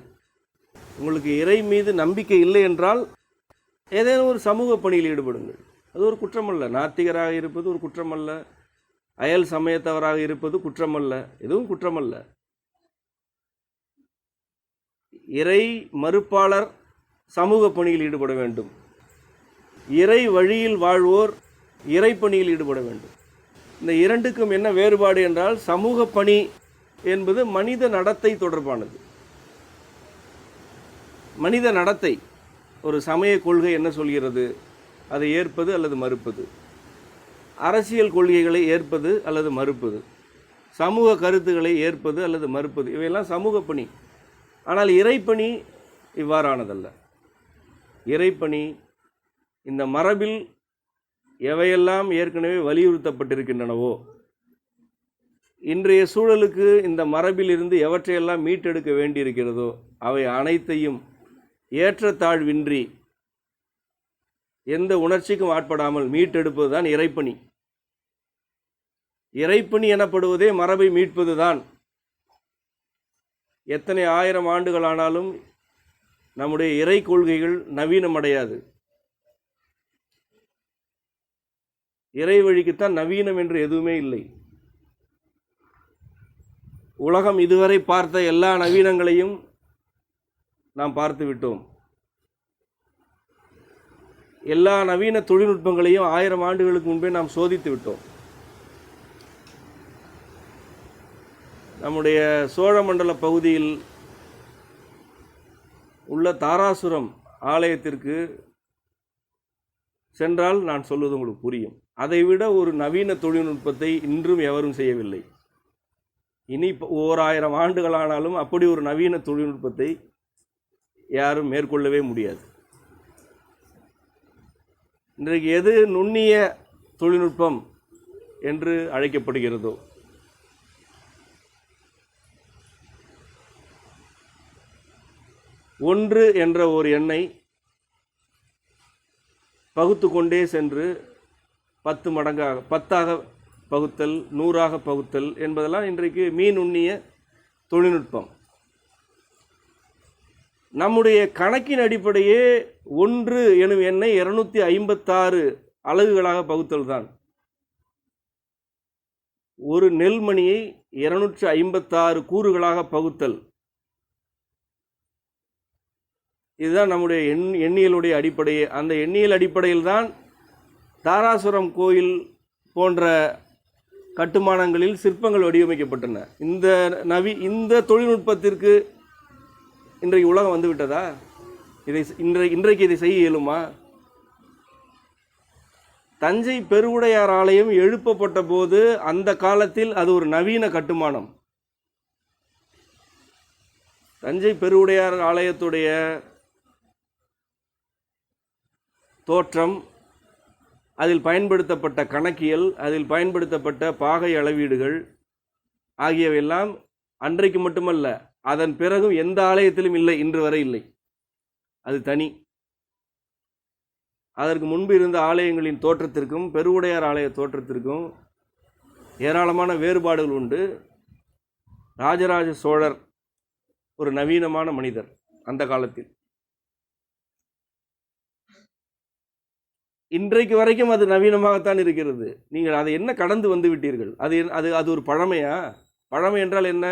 உங்களுக்கு இறை மீது நம்பிக்கை இல்லை என்றால் ஏதேனும் ஒரு சமூக பணியில் ஈடுபடுங்கள். அது ஒரு குற்றமல்ல. நாத்திகராக இருப்பது ஒரு குற்றமல்ல. அயல் சமயத்தவராக இருப்பது குற்றமல்ல. எதுவும் குற்றமல்ல. இறை மறுப்பாளர் சமூக பணியில் ஈடுபட வேண்டும். இறை வழியில் வாழ்வோர் இறை பணியில் ஈடுபட வேண்டும். இந்த இரண்டுக்கும் என்ன வேறுபாடு என்றால், சமூக பணி என்பது மனித நடத்தை தொடர்பானது. மனித நடத்தை, ஒரு சமய கொள்கை என்ன சொல்கிறது, அதை ஏற்பது அல்லது மறுப்பது, அரசியல் கொள்கைகளை ஏற்பது அல்லது மறுப்பது, சமூக கருத்துக்களை ஏற்பது அல்லது மறுப்பது, இவையெல்லாம் சமூக பணி. ஆனால் இறைப்பணி இவ்வாறானதல்ல. இறைப்பணி இந்த மரபில் எவையெல்லாம் ஏற்கனவே வலியுறுத்தப்பட்டிருக்கின்றனவோ, இன்றைய சூழலுக்கு இந்த மரபில் இருந்து எவற்றையெல்லாம் மீட்டெடுக்க வேண்டியிருக்கிறதோ அவை அனைத்தையும் ஏற்றத்தாழ்வின்றி எந்த உணர்ச்சிக்கும் ஆட்படாமல் மீட்டெடுப்பது தான் இறைப்பணி. இறைப்பணி எனப்படுவதே மரபை மீட்பது தான். எத்தனை ஆயிரம் ஆண்டுகளானாலும் நம்முடைய இறை கொள்கைகள் நவீனமடையாது. இறை வழிக்குத்தான் நவீனம் என்று எதுவுமே இல்லை. உலகம் இதுவரை பார்த்த எல்லா நவீனங்களையும் நாம் பார்த்து விட்டோம். எல்லா நவீன தொழில்நுட்பங்களையும் 1000 ஆண்டுகளுக்கு முன்பே நாம் சோதித்து விட்டோம். நம்முடைய சோழமண்டல பகுதியில் உள்ள தாராசுரம் ஆலயத்திற்கு சென்றால் நான் சொல்வது உங்களுக்கு புரியும். அதைவிட ஒரு நவீன தொழில்நுட்பத்தை இன்றும் எவரும் செய்யவில்லை. இனி 1000 ஆண்டுகளானாலும் அப்படி ஒரு நவீன தொழில்நுட்பத்தை யாரும் மேற்கொள்ளவே முடியாது. இன்றைக்கு எது நுண்ணிய தொழில்நுட்பம் என்று அழைக்கப்படுகிறதோ, ஒன்று என்ற ஒரு எண்ணை பகுத்து கொண்டே சென்று 10 மடங்காக 10ஆக பகுத்தல், 100ஆக பகுத்தல் என்பதெல்லாம் இன்றைக்கு நுண்ணிய தொழில்நுட்பம். நம்முடைய கணக்கின் அடிப்படையே 1 எனும் எண்ணை 256 அலகுகளாக பகுத்தல் தான். ஒரு நெல்மணியை 256 கூறுகளாக பகுத்தல். இதுதான் நம்முடைய எண்ணியலுடைய அடிப்படையே. அந்த எண்ணியல் அடிப்படையில் தான் தாராசுரம் கோயில் போன்ற கட்டுமானங்களில் சிற்பங்கள் வடிவமைக்கப்பட்டன. இந்த தொழில்நுட்பத்திற்கு இன்றைக்கு உலகம் வந்துவிட்டதா? இன்றைக்கு இதை செய்ய இயலுமா? தஞ்சை பெருவுடையார் ஆலயம் எழுப்பப்பட்ட போது அந்த காலத்தில் அது ஒரு நவீன கட்டுமானம். தஞ்சை பெருவுடையார் ஆலயத்துடைய தோற்றம், அதில் பயன்படுத்தப்பட்ட கணக்கியல், அதில் பயன்படுத்தப்பட்ட பாகை அளவீடுகள் ஆகியவையெல்லாம் அன்றைக்கு மட்டுமல்ல, அதன் பிறகும் எந்த ஆலயத்திலும் இல்லை, இன்று வரை இல்லை. அது தனி. அதற்கு முன்பு இருந்த ஆலயங்களின் தோற்றத்திற்கும் பெருவுடையார் ஆலய தோற்றத்திற்கும் ஏராளமான வேறுபாடுகள் உண்டு. ராஜராஜ சோழர் ஒரு நவீனமான மனிதர் அந்த காலத்தில். இன்றைக்கு வரைக்கும் அது நவீனமாகத்தான் இருக்கிறது. நீங்கள் அதை என்ன கடந்து வந்து விட்டீர்கள்? அது ஒரு பழமையா? பழமை என்றால் என்ன?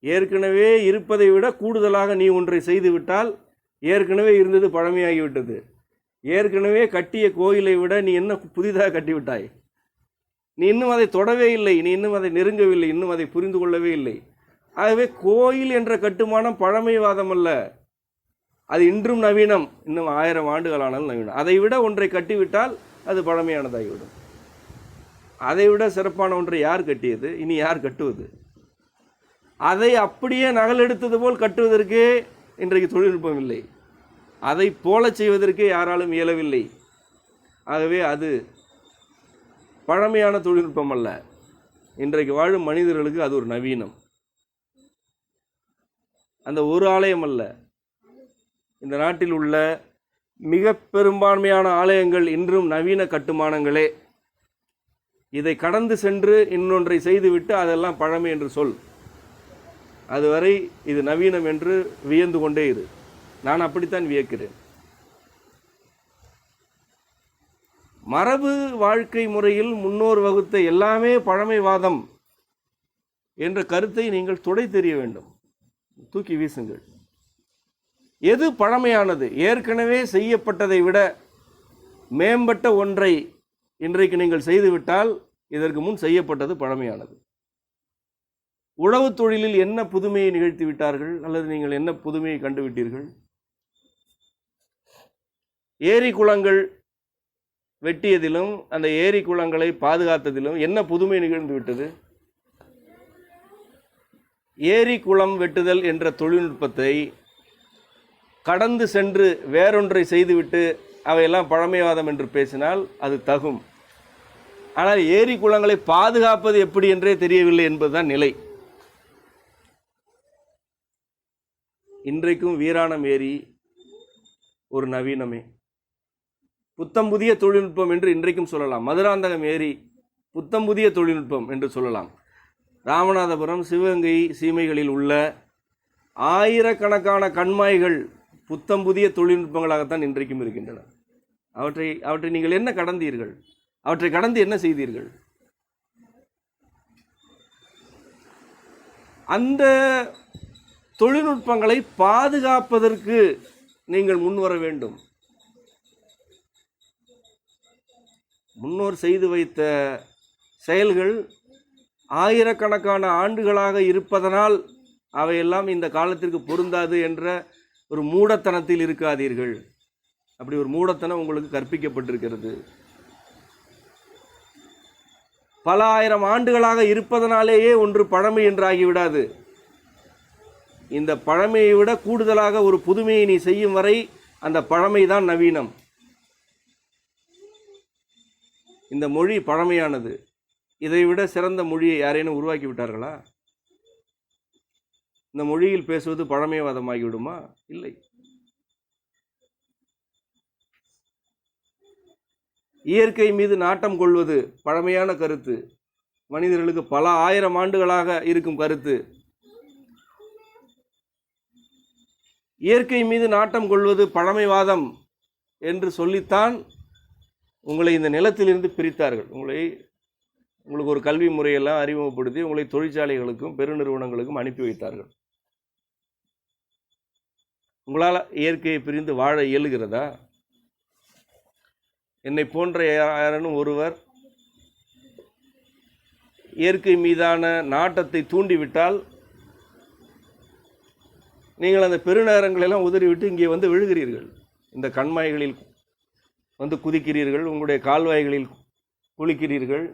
ஏற்கனவே இருப்பதை விட கூடுதலாக நீ ஒன்றை செய்து விட்டால் ஏற்கனவே இருந்தது பழமையாகிவிட்டது. ஏற்கனவே கட்டிய கோயிலை விட நீ என்ன புதிதாக கட்டிவிட்டாய்? நீ இன்னும் அதை தொடவே இல்லை, நீ இன்னும் அதை நெருங்கவில்லை, இன்னும் அதை புரிந்து கொள்ளவே இல்லை. ஆகவே கோயில் என்ற கட்டுமானம் பழமைவாதம் அல்ல, அது இன்றும் நவீனம். இன்னும் 1000 ஆண்டுகளானாலும் நவீனம். அதை விட ஒன்றை கட்டிவிட்டால் அது பழமையானதாகிவிடும். அதை விட சிறப்பான ஒன்றை யார் கட்டியது? இனி யார் கட்டுவது? அதை அப்படியே நகலெடுத்தது போல் கட்டுவதற்கே இன்றைக்கு தொழில்நுட்பம் இல்லை. அதை போல செய்வதற்கே யாராலும் இயலவில்லை. ஆகவே அது பழமையான தொழில்நுட்பம் அல்ல. இன்றைக்கு வாழும் மனிதர்களுக்கு அது ஒரு நவீனம். அந்த ஒரு ஆலயம் அல்ல, இந்த நாட்டில் உள்ள மிக பெரும்பான்மையான ஆலயங்கள் இன்றும் நவீன கட்டுமானங்களே. இதை கடந்து சென்று இன்னொன்றை செய்துவிட்டு அதெல்லாம் பழமை என்று சொல். அதுவரை இது நவீனம் என்று வியந்து கொண்டே இரு. நான் அப்படித்தான் வியக்கிறேன். மரபு வாழ்க்கை முறையில் முன்னோர் வகுத்த எல்லாமே பழமைவாதம் என்ற கருத்தை நீங்கள் துடை தெரிய வேண்டும், தூக்கி வீசுங்கள். எது பழமையானது? ஏற்கனவே செய்யப்பட்டதை விட மேம்பட்ட ஒன்றை இன்றைக்கு நீங்கள் செய்துவிட்டால் இதற்கு முன் செய்யப்பட்டது பழமையானது. உழவு தொழிலில் என்ன புதுமையை நிகழ்த்தி விட்டார்கள், அல்லது நீங்கள் என்ன புதுமையை கண்டுவிட்டீர்கள்? ஏரி குளங்கள் வெட்டியதிலும் அந்த ஏரி குளங்களை பாதுகாத்ததிலும் என்ன புதுமை நிகழ்ந்து விட்டது? ஏரி குளம் வெட்டுதல் என்ற தொழில்நுட்பத்தை கடந்து சென்று வேறொன்றை செய்துவிட்டு அவையெல்லாம் பழமைவாதம் என்று பேசினால் அது தகும். ஆனால் ஏரி குளங்களை பாதுகாப்பது எப்படி என்றே தெரியவில்லை என்பதுதான் நிலை. இன்றைக்கும் வீராணம் ஏரி ஒரு நவீனமே, புத்தம் புதிய தொழில்நுட்பம் என்று இன்றைக்கும் சொல்லலாம். மதுராந்தகம் ஏரி புத்தம் புதிய தொழில்நுட்பம் என்று சொல்லலாம். ராமநாதபுரம், சிவகங்கை சீமைகளில் உள்ள ஆயிரக்கணக்கான கண்மாய்கள் புத்தம் புதிய தொழில்நுட்பங்களாகத்தான் இன்றைக்கும் இருக்கின்றன. அவற்றை நீங்கள் என்ன கடந்தீர்கள்? அவற்றை கடந்து என்ன செய்தீர்கள்? அந்த தொழில்நுட்பங்களை பாதுகாப்பதற்கு நீங்கள் முன்வர வேண்டும். முன்னோர் செய்து வைத்த செயல்கள் ஆயிரக்கணக்கான ஆண்டுகளாக இருப்பதனால் அவையெல்லாம் இந்த காலத்திற்கு பொருந்தாது என்ற ஒரு மூடத்தனத்தில் இருக்காதீர்கள். அப்படி ஒரு மூடத்தனம் உங்களுக்கு கற்பிக்கப்பட்டிருக்கிறது. பல ஆயிரம் ஆண்டுகளாக இருப்பதனாலேயே ஒன்று பழமை என்றாகிவிடாது. இந்த பழமையை விட கூடுதலாக ஒரு புதுமையை நீ செய்யும் வரை அந்த பழமைதான் நவீனம். இந்த மொழி பழமையானது. இதைவிட சிறந்த மொழியை யாரேனும் உருவாக்கி விட்டார்களா? இந்த மொழியில் பேசுவது பழமைவாதமாகிவிடுமா? இல்லை. இயற்கை மீது நாட்டம் கொள்வது பழமையான கருத்து, மனிதர்களுக்கு பல ஆயிரம் ஆண்டுகளாக இருக்கும் கருத்து. இயற்கை மீது நாட்டம் கொள்வது பழமைவாதம் என்று சொல்லித்தான் உங்களை இந்த நிலத்திலிருந்து பிரித்தார்கள். உங்களுக்கு ஒரு கல்வி முறையெல்லாம் அறிமுகப்படுத்தி உங்களை தொழிற்சாலைகளுக்கும் பெருநிறுவனங்களுக்கும் அனுப்பி வைத்தார்கள். உங்களால் இயற்கையை பிரிந்து வாழ இயலுகிறதா? என்னை போன்ற யாரேனும் ஒருவர் இயற்கை மீதான நாட்டத்தை தூண்டிவிட்டால் நீங்கள் அந்த பெருநகரங்களெல்லாம் உதறிவிட்டு இங்கே வந்து விழுகிறீர்கள். இந்த கண்மாய்களில் வந்து குதிக்கிறீர்கள், உங்களுடைய கால்வாய்களில் குளிக்கிறீர்கள்,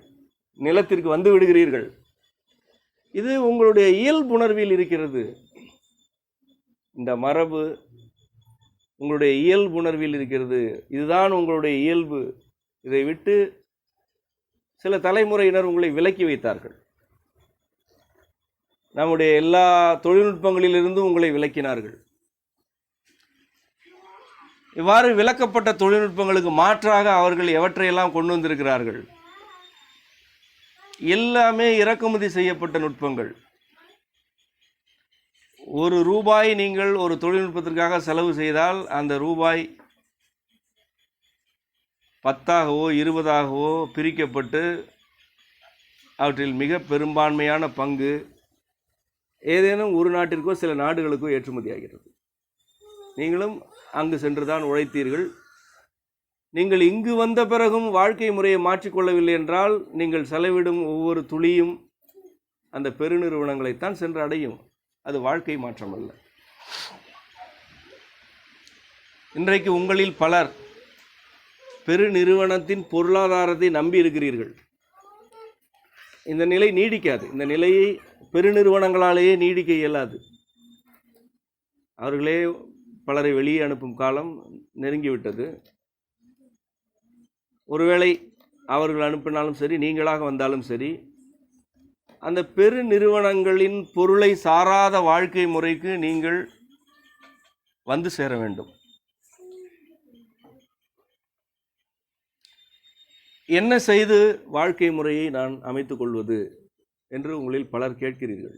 நிலத்திற்கு வந்து விடுகிறீர்கள். இது உங்களுடைய இயல்புணர்வில் இருக்கிறது. இந்த மரபு உங்களுடைய இயல்புணர்வில் இருக்கிறது. இதுதான் உங்களுடைய இயல்பு. இதை விட்டு சில தலைமுறையினர் உங்களை விலக்கி வைத்தார்கள். நம்முடைய எல்லா தொழில்நுட்பங்களிலிருந்தும் உங்களை விலக்கினார்கள். இவ்வாறு விலக்கப்பட்ட தொழில்நுட்பங்களுக்கு மாற்றாக அவர்கள் எவற்றையெல்லாம் கொண்டு வந்திருக்கிறார்கள்? எல்லாமே இறக்குமதி செய்யப்பட்ட நுட்பங்கள். ₹1 நீங்கள் ஒரு தொழில்நுட்பத்திற்காக செலவு செய்தால் அந்த ரூபாய் 10ஆகவோ 20ஆகவோ பிரிக்கப்பட்டு அவற்றில் மிக பெரும்பான்மையான பங்கு ஏதேனும் ஒரு நாட்டிற்கோ சில நாடுகளுக்கோ ஏற்றுமதி ஆகிறது. நீங்களும் அங்கு சென்றுதான் உழைத்தீர்கள். நீங்கள் இங்கு வந்த பிறகும் வாழ்க்கை முறையை மாற்றிக்கொள்ளவில்லை என்றால் நீங்கள் செலவிடும் ஒவ்வொரு துளியும் அந்த பெருநிறுவனங்களைத்தான் சென்று அடையும். அது வாழ்க்கை மாற்றம் அல்ல. இன்றைக்கு உங்களில் பலர் பெருநிறுவனத்தின் பொருளாதாரத்தை நம்பி இருக்கிறீர்கள். இந்த நிலை நீடிக்காது. இந்த நிலையை பெருநிறுவனங்களாலேயே நீடிக்க இயலாது. அவர்களே பலரை வெளியே அனுப்பும் காலம் நெருங்கிவிட்டது. ஒருவேளை அவர்கள் அனுப்பினாலும் சரி, நீங்களாக வந்தாலும் சரி, அந்த பெருநிறுவனங்களின் பொருளை சாராத வாழ்க்கை முறைக்கு நீங்கள் வந்து சேர வேண்டும். என்ன செய்து வாழ்க்கை முறையை நான் அமைத்துக் கொள்வது என்று உங்களில் பலர் கேட்கிறீர்கள்.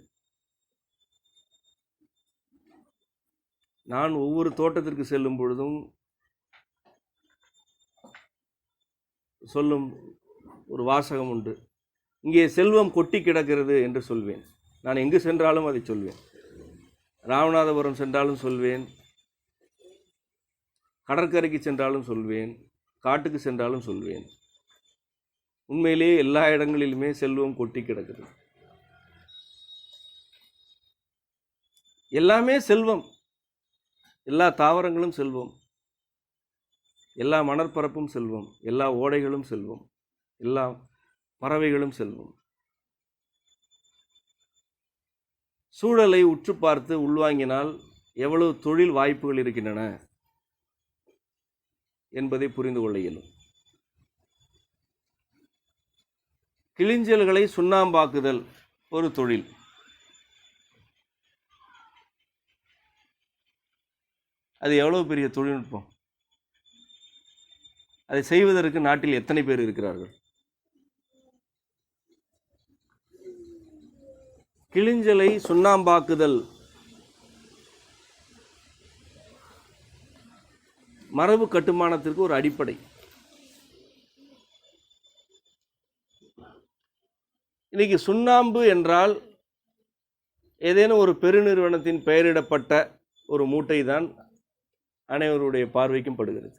நான் ஒவ்வொரு தோட்டத்திற்கு செல்லும் பொழுதும் சொல்லும் ஒரு வாசகம் உண்டு. இங்கே செல்வம் கொட்டி கிடக்கிறது என்று சொல்வேன். நான் எங்கு சென்றாலும் அதை சொல்வேன். ராமநாதபுரம் சென்றாலும் சொல்வேன், கடற்கரைக்கு சென்றாலும் சொல்வேன், காட்டுக்கு சென்றாலும் சொல்வேன். உண்மையிலேயே எல்லா இடங்களிலுமே செல்வம் கொட்டி கிடக்குது. எல்லாமே செல்வம். எல்லா தாவரங்களும் செல்வம், எல்லா மணற்பரப்பும் செல்வம், எல்லா ஓடைகளும் செல்வம், எல்லா பறவைகளும் செல்வம். சூழலை உற்று பார்த்து உள்வாங்கினால் எவ்வளவு தொழில் வாய்ப்புகள் இருக்கின்றன என்பதை புரிந்து கொள்ள இயலும். கிளிஞ்சல்களை சுண்ணாம்பாக்குதல் ஒரு தொழில். அது எவ்வளவு பெரிய தொழில்நுட்பம்! அதை செய்வதற்கு நாட்டில் எத்தனை பேர் இருக்கிறார்கள்? கிளிஞ்சலை சுண்ணாம்பாக்குதல் மரபு கட்டுமானத்திற்கு ஒரு அடிப்படை. இன்னைக்கு சுண்ணாம்பு என்றால் ஏதேனும் ஒரு பெருநிறுவனத்தின் பெயரிடப்பட்ட ஒரு மூட்டை தான் அனைவருடைய பார்வைக்கும் படுகிறது.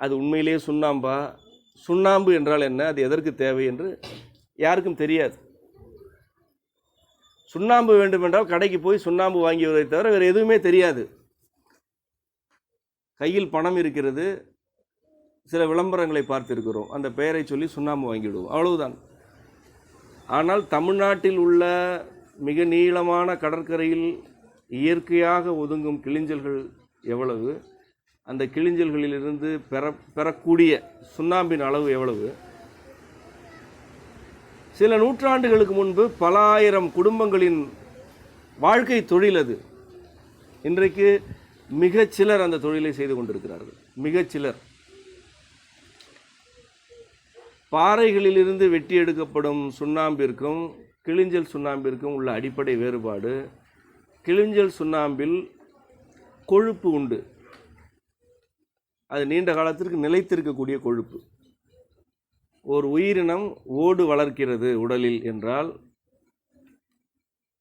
அது உண்மையிலேயே சுண்ணாம்பா? சுண்ணாம்பு என்றால் என்ன, அது எதற்கு தேவை என்று யாருக்கும் தெரியாது. சுண்ணாம்பு வேண்டுமென்றால் கடைக்கு போய் சுண்ணாம்பு வாங்கியதை தவிர வேறு எதுவுமே தெரியாது. கையில் பணம் இருக்கிறது, சில விளம்பரங்களை பார்த்திருக்கிறோம், அந்த பெயரை சொல்லி சுண்ணாம்பு வாங்கிவிடுவோம், அவ்வளவுதான். ஆனால் தமிழ்நாட்டில் உள்ள மிக நீளமான கடற்கரையில் இயற்கையாக ஒதுங்கும் கிளிஞ்சல்கள் எவ்வளவு, அந்த கிளிஞ்சல்களிலிருந்து பெறக்கூடிய சுண்ணாம்பின் அளவு எவ்வளவு? சில நூற்றாண்டுகளுக்கு முன்பு பல ஆயிரம் குடும்பங்களின் வாழ்க்கை தொழில் அது. இன்றைக்கு மிகச்சிலர் அந்த தொழிலை செய்து கொண்டிருக்கிறார்கள், மிகச்சிலர். பாறைகளிலிருந்து வெட்டி எடுக்கப்படும் சுண்ணாம்பிற்கும் கிளிஞ்சல் சுண்ணாம்பிற்கும் உள்ள அடிப்படை வேறுபாடு, கிளிஞ்சல் சுண்ணாம்பில் கொழுப்பு உண்டு. அது நீண்ட காலத்திற்கு நிலைத்திருக்கக்கூடிய கொழுப்பு. ஒரு உயிரினம் ஓடு வளர்க்கிறது உடலில் என்றால்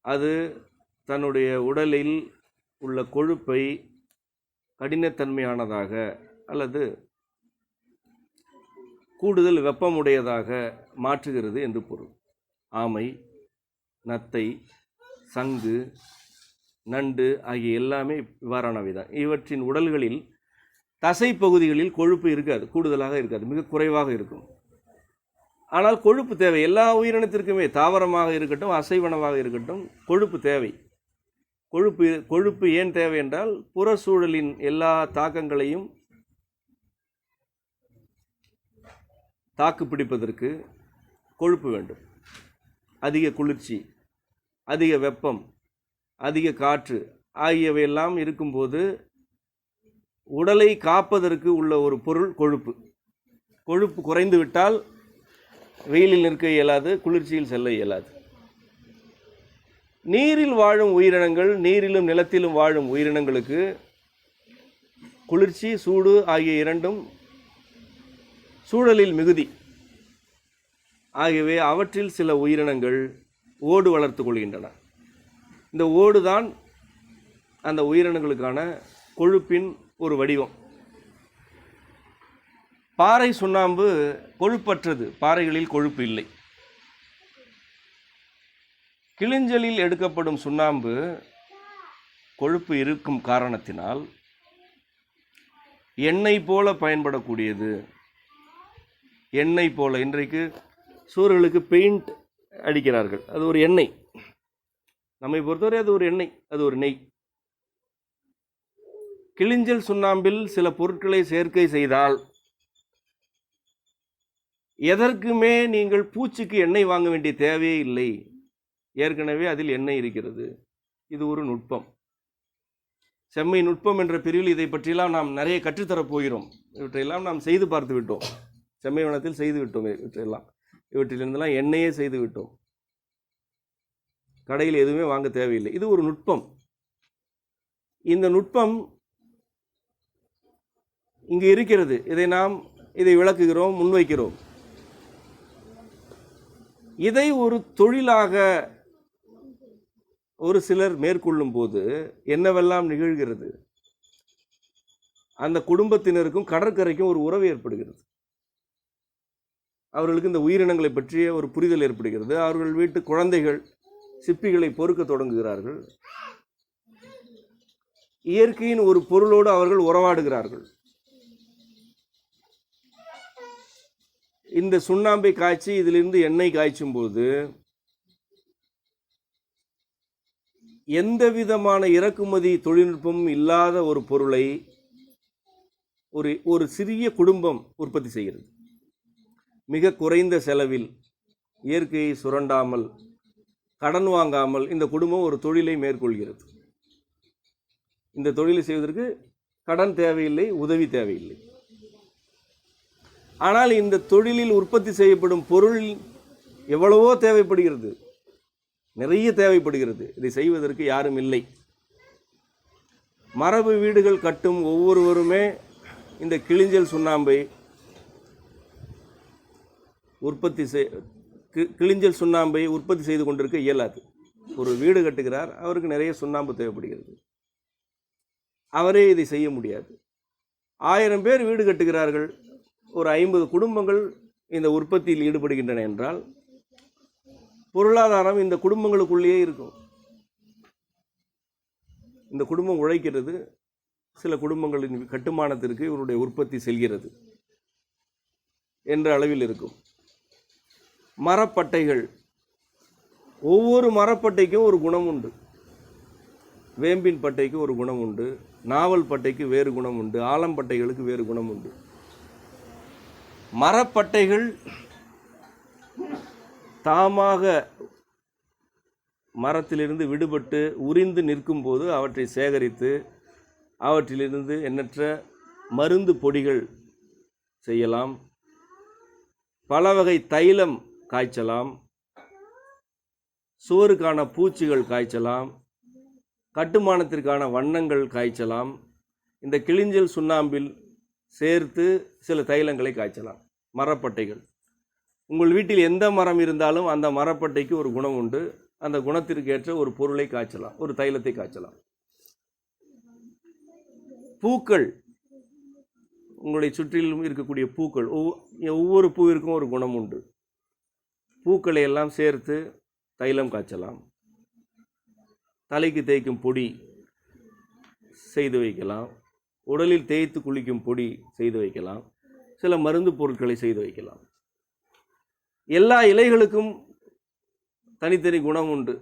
அது தன்னுடைய உடலில் உள்ள கொழுப்பை கடினத்தன்மையானதாக அல்லது கூடுதல் வெப்பமுடையதாக மாற்றுகிறது என்று பொருள். ஆமை, நத்தை, சங்கு, நண்டு ஆகிய எல்லாமே இவ்வாறானவை தான். இவற்றின் உடல்களில் தசை பகுதிகளில் கொழுப்பு இருக்காது, கூடுதலாக இருக்காது, மிக குறைவாக இருக்கும். ஆனால் கொழுப்பு தேவை. எல்லா உயிரினத்திற்குமே, தாவரமாக இருக்கட்டும் அசைவனமாக இருக்கட்டும், கொழுப்பு தேவை. கொழுப்பு ஏன் தேவை என்றால் புற சூழலின் எல்லா தாக்கங்களையும் தாக்கு பிடிப்பதற்கு கொழுப்பு வேண்டும். அதிக குளிர்ச்சி, அதிக வெப்பம், அதிக காற்று ஆகியவையெல்லாம் இருக்கும்போது உடலை காப்பதற்கு உள்ள ஒரு பொருள் கொழுப்பு. கொழுப்பு குறைந்து விட்டால் வெயிலில் நிற்க இயலாது, குளிர்ச்சியில் செல்ல இயலாது. நீரில் வாழும் உயிரினங்கள், நீரிலும் நிலத்திலும் வாழும் உயிரினங்களுக்கு குளிர்ச்சி, சூடு ஆகிய இரண்டும் சூழலில் மிகுதி. ஆகவே அவற்றில் சில உயிரினங்கள் ஓடு வளர்த்து கொள்கின்றன. இந்த ஓடு தான் அந்த உயிரினங்களுக்கான கொழுப்பின் ஒரு வடிவம். பாறை சுண்ணாம்பு கொழுப்பற்றது, பாறைகளில் கொழுப்பு இல்லை. கிளிஞ்சலில் எடுக்கப்படும் சுண்ணாம்பு கொழுப்பு இருக்கும் காரணத்தினால் எண்ணெய் போல பயன்படக்கூடியது. எண்ணெய் போல இன்றைக்கு சூரியர்களுக்கு பெயிண்ட் அடிக்கிறார்கள், அது ஒரு எண்ணெய். நம்மை பொறுத்தவரை அது ஒரு எண்ணெய், அது ஒரு நெய். கிளிஞ்சல் சுண்ணாம்பில் சில பொருட்களை சேர்க்கை செய்தால் எதற்குமே நீங்கள் பூச்சிக்கு எண்ணெய் வாங்க வேண்டிய தேவையே இல்லை. ஏற்கனவே அதில் எண்ணெய் இருக்கிறது. இது ஒரு நுட்பம். செம்மை நுட்பம் என்ற பிரிவில் இதை பற்றியெல்லாம் நாம் நிறைய கற்றுத்தரப் போகிறோம். இவற்றையெல்லாம் நாம் செய்து பார்த்து விட்டோம். செம்மை வனத்தில் செய்து விட்டோம். இவற்றிலிருந்தெல்லாம் எண்ணெயே செய்து விட்டோம். கடையில் எதுவுமே வாங்க தேவையில்லை. இது ஒரு நுட்பம். இந்த நுட்பம் இங்கு இருக்கிறது. இதை நாம் இதை விளக்குகிறோம், முன்வைக்கிறோம். இதை ஒரு தொழிலாக ஒரு சிலர் மேற்கொள்ளும் போது என்னவெல்லாம் நிகழ்கிறது? அந்த குடும்பத்தினருக்கும் கடற்கரைக்கும் ஒரு உறவு ஏற்படுகிறது. அவர்களுக்கு இந்த உயிரினங்களை பற்றிய ஒரு புரிதல் ஏற்படுகிறது. அவர்கள் வீட்டு குழந்தைகள் சிப்பிகளை பொறுக்க தொடங்குகிறார்கள். இயற்கையின் ஒரு பொருளோடு அவர்கள் உறவாடுகிறார்கள். இந்த சுண்ணாம்பை காய்ச்சி இதிலிருந்து எண்ணெய் காய்ச்சும் போது எந்த விதமான இறக்குமதி தொழில்நுட்பமும் இல்லாத ஒரு பொருளை ஒரு சிறிய குடும்பம் உற்பத்தி செய்கிறது. மிக குறைந்த செலவில், இயற்கையை சுரண்டாமல், கடன் வாங்காமல் இந்த குடும்பம் ஒரு தொழிலை மேற்கொள்கிறது. இந்த தொழிலை செய்வதற்கு கடன் தேவையில்லை, உதவி தேவையில்லை. ஆனால் இந்த தொழிலில் உற்பத்தி செய்யப்படும் பொருள் எவ்வளவோ தேவைப்படுகிறது, நிறைய தேவைப்படுகிறது. இதை செய்வதற்கு யாரும் இல்லை. மரபு வீடுகள் கட்டும் ஒவ்வொருவருமே இந்த கிளிஞ்சல் சுண்ணாம்பை கிளிஞ்சல் சுண்ணாம்பை உற்பத்தி செய்து கொண்டிருக்க இயலாது. ஒரு வீடு கட்டுகிறார், அவருக்கு நிறைய சுண்ணாம்பு தேவைப்படுகிறது. அவரே இதை செய்ய முடியாது. 1000 பேர் வீடு கட்டுகிறார்கள், ஒரு 50 குடும்பங்கள் இந்த உற்பத்தியில் ஈடுபடுகின்றன என்றால் பொருளாதாரம் இந்த குடும்பங்களுக்குள்ளேயே இருக்கும். இந்த குடும்பம் உழைக்கிறது, சில குடும்பங்களின் கட்டுமானத்திற்கு இவருடைய உற்பத்தி செல்கிறது என்ற அளவில் இருக்கும். மரப்பட்டைகள், ஒவ்வொரு மரப்பட்டைக்கும் ஒரு குணம் உண்டு. வேம்பின் பட்டைக்கு ஒரு குணம் உண்டு, நாவல் பட்டைக்கு வேறு குணம் உண்டு, ஆலம்பட்டைகளுக்கு வேறு குணம் உண்டு. மரப்பட்டைகள் தாமாக மரத்திலிருந்து விடுபட்டு உரிந்து நிற்கும் போது அவற்றை சேகரித்து அவற்றிலிருந்து எண்ணற்ற மருந்து பொடிகள் செய்யலாம், பல வகை தைலம் காய்ச்சலாம், சுவருக்கான பூச்சிகள் காய்ச்சலாம், கட்டுமானத்திற்கான வண்ணங்கள் காய்ச்சலாம். இந்த கிளிஞ்சல் சுண்ணாம்பில் சேர்த்து சில தைலங்களை காய்ச்சலாம். மரப்பட்டைகள், உங்கள் வீட்டில் எந்த மரம் இருந்தாலும் அந்த மரப்பட்டைக்கு ஒரு குணம் உண்டு. அந்த குணத்திற்கு ஏற்ற ஒரு பொருளை காய்ச்சலாம், ஒரு தைலத்தை காய்ச்சலாம். பூக்கள், உங்களை சுற்றிலும் இருக்கக்கூடிய பூக்கள், ஒவ்வொரு பூவிற்கும் ஒரு குணம் உண்டு. பூக்களை எல்லாம் சேர்த்து தைலம் காய்ச்சலாம். தலைக்கு தேய்க்கும் பொடி செய்து வைக்கலாம், உடலில் தேய்த்து குளிக்கும் பொடி செய்து வைக்கலாம், சில மருந்து பொருட்களை செய்து வைக்கலாம். எல்லா இலைகளுக்கும் தனித்தனி குணம் உண்டு.